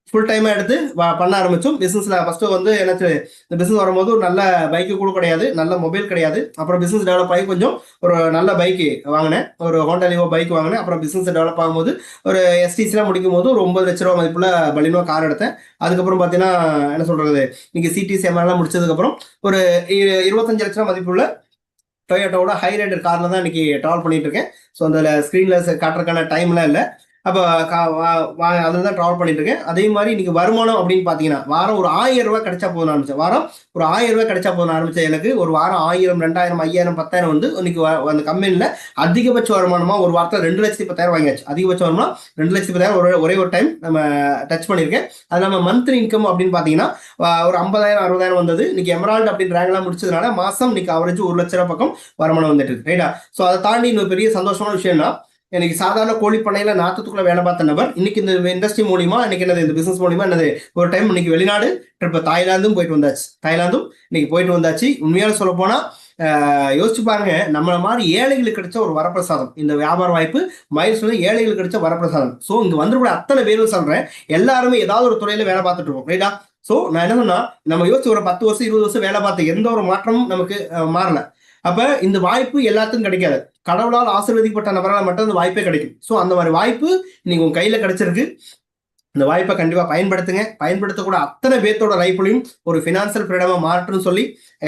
ஃபுல் டைமா எடுத்து பண்ண ஆரம்பிச்சோம். பிசினஸ்ல ஃபர்ஸ்ட் வந்து எனக்கு இந்த பிசினஸ் வரும்போது ஒரு நல்ல பைக்கு கூட கிடையாது, நல்ல மொபைல் கிடையாது. அப்புறம் பிசினஸ் டெவலப் ஆகி கொஞ்சம் ஒரு நல்ல பைக்கு வாங்கினேன், ஒரு ஹோண்டா லிவோ பைக் வாங்கினேன். அப்புறம் பிசினஸ் டெவலப் ஆகும்போது ஒரு எஸ்டிசிலாம் முடிக்கும் போது ஒரு 9 லட்ச ரூபா மதிப்புள்ள பலினோ கார் எடுத்தேன். அதுக்கப்புறம் பார்த்தீங்கன்னா என்ன சொல்றது, நீங்க சிடிசி எம்ஆர்லாம் முடிச்சதுக்கப்புறம் ஒரு 25 லட்ச ரூபா மதிப்புள்ள டொயோட்டோட ஹை ரைடர் கார்ல தான் இன்னைக்கு ட்ராவல் பண்ணிட்டு இருக்கேன். ஸோ அதில் ஸ்க்ரீன்ல காட்டுறதுக்கான டைம்லாம் இல்லை. அப்போ அதில் தான் ட்ராவல் பண்ணிட்டு இருக்கேன். அதே மாதிரி இன்னைக்கு வருமானம் அப்படின்னு பார்த்தீங்கன்னா வாரம் ஒரு 1000 ரூபாய் கிடைச்சா போதும் ஆரம்பிச்சேன். வாரம் ஒரு 1000 ரூபாய் கிடைச்சா போதும் ஆரம்பிச்சேன். எனக்கு ஒரு வாரம் 1000, 2000, 5000, 10,000 வந்து இன்னைக்கு அந்த கம்பெனியில் அதிகபட்ச வருமானமா ஒரு வாரத்தில் 2,10,000 வாங்கியாச்சு. அதிகபட்ச வருமானம் 2,10,000 ஒரே ஒரு டைம் நம்ம டச் பண்ணியிருக்கேன். அது நம்ம மந்த்லி இன்கம் அப்படின்னு பார்த்தீங்கன்னா ஒரு 50,000, 60,000 வந்தது. இன்னைக்கு எமரால்டு அப்படின்னு ரேங்க்லாம் முடிச்சதுனால மாசம் இன்னைக்கு அவரேஜ் 1 லட்ச ரூபாய் பக்கம் வருமானம் வந்துட்டு இருக்கு ரைட்டா. ஸோ அதை தாண்டி இன்னொரு பெரிய சந்தோஷமான விஷயம்னா, எனக்கு சாதாரண கோழி பண்ணையில நாட்டுக்குள்ள வேலை பார்த்த நபர் இன்னைக்கு இந்த இண்டஸ்ட்ரி மூலியமா இன்னைக்கு என்னது, இந்த பிசினஸ் மூலியமா என்னது, ஒரு டைம் இன்னைக்கு வெளிநாடு ட்ரிப் தாய்லாந்தும் போயிட்டு வந்தாச்சு. தாய்லாந்தும் இன்னைக்கு போயிட்டு வந்தாச்சு. உண்மையால சொல்ல போனா யோசிச்சு பாருங்க, நம்மள மாதிரி ஏழைகளுக்கு கிடைச்ச ஒரு வரப்பிரசாதம் இந்த வியாபார வாய்ப்பு. மைல்ஸ் வந்து ஏழைகளுக்கு கிடைச்ச வரப்பிரசாதம். ஸோ இங்க வந்துருக்கூட அத்தனை பேரும் சொல்றேன், எல்லாருமே ஏதாவது ஒரு துறையில வேலை பார்த்துட்டு இருக்கோம் ரைட்டா. ஸோ நான் என்ன சொன்னா, நம்ம யோசிச்சு ஒரு 10 வருஷம் 20 வருஷம் வேலை பார்த்த எந்த ஒரு மாற்றமும் நமக்கு மாறல. அப்ப இந்த வாய்ப்பு எல்லாத்துக்கும் கிடைக்காது. கடவுளால் ஆசீர்வதிக்கப்பட்ட நபரால் மட்டும் அந்த வாய்ப்பே கிடைக்கும். ஸோ அந்த மாதிரி வாய்ப்பு இன்னைக்கு உங்க கையில கிடைச்சிருக்கு. இந்த வாய்ப்பை கண்டிப்பா பயன்படுத்துங்க. பயன்படுத்தக்கூட அத்தனை பேர்த்தோட லைஃப்லையும் ஒரு ஃபினான்சியல் ஃப்ரீடமா மாற்றணும்னு சொல்லி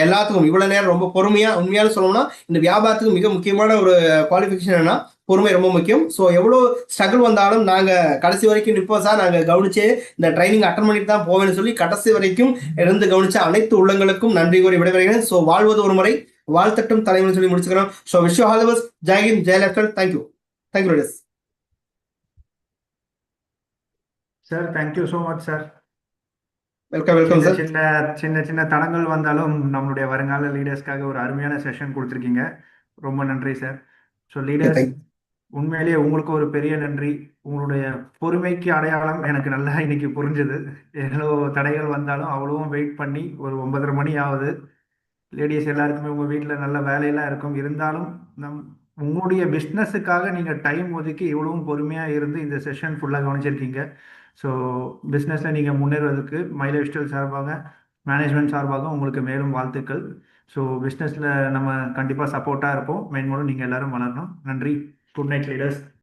எல்லாத்துக்கும் இவ்வளவு நேரம் ரொம்ப பொறுமையா, உண்மையால சொல்லணும்னா இந்த வியாபாரத்துக்கு மிக முக்கியமான ஒரு குவாலிஃபிகேஷன் என்னன்னா பொறுமை ரொம்ப முக்கியம். ஸோ எவ்வளோ ஸ்ட்ரகிள் வந்தாலும் நாங்க கடைசி வரைக்கும் நிற்போம் சார், நாங்க கவனிச்சு இந்த ட்ரைனிங் அட்டன் பண்ணிட்டு தான் போவேன்னு சொல்லி கடைசி வரைக்கும் இருந்து கவனிச்ச அனைத்து உள்ளங்களுக்கும் நன்றி கூறி விடைபெறுகிறேன். ஸோ வாழ்வது ஒரு முறை, வாழ்த்தட்டும் தலைவன் சொல்லி முடிச்சுக்கிறோம். So wish you all the best. Jai Hind, Jai left. Thank you very sir. Thank you so much sir. Welcome sir. சின்ன சின்ன சின்ன தடங்கள் வந்தாலும் நம்மளுடைய வருங்கால லீடர்ஸ்க்காக ஒரு அருமையான செஷன் கொடுத்துருக்கீங்க. ரொம்ப நன்றி சார். ஸோ லீடர்ஸ், உண்மையிலேயே உங்களுக்கு ஒரு பெரிய நன்றி. உங்களுடைய பொறுமைக்கு அடையாளம் எனக்கு நல்லா இன்னைக்கு புரிஞ்சுது. எவ்வளோ தடைகள் வந்தாலும் அவ்வளவும் வெயிட் பண்ணி ஒரு 9:30 மணி ஆகுது. லேடிஸ் எல்லாருக்குமே உங்கள் வீட்டில் நல்ல வேலையெல்லாம் இருக்கும், இருந்தாலும் உங்களுடைய பிஸ்னஸுக்காக நீங்கள் டைம் ஒதுக்கி இவ்வளவும் பொறுமையாக இருந்து இந்த செஷன் ஃபுல்லாக கவனிச்சிருக்கீங்க. ஸோ பிஸ்னஸில் நீங்கள் முன்னேறுவதற்கு மை லைஃப் ஸ்டைல் சார்பாக, மேனேஜ்மெண்ட் சார்பாக உங்களுக்கு மேலும் வாழ்த்துக்கள். ஸோ பிஸ்னஸில் நம்ம கண்டிப்பாக சப்போர்ட்டாக இருப்போம். மெயின்மோடும் நீங்கள் எல்லாரும் வளரணும். நன்றி. Good night leaders.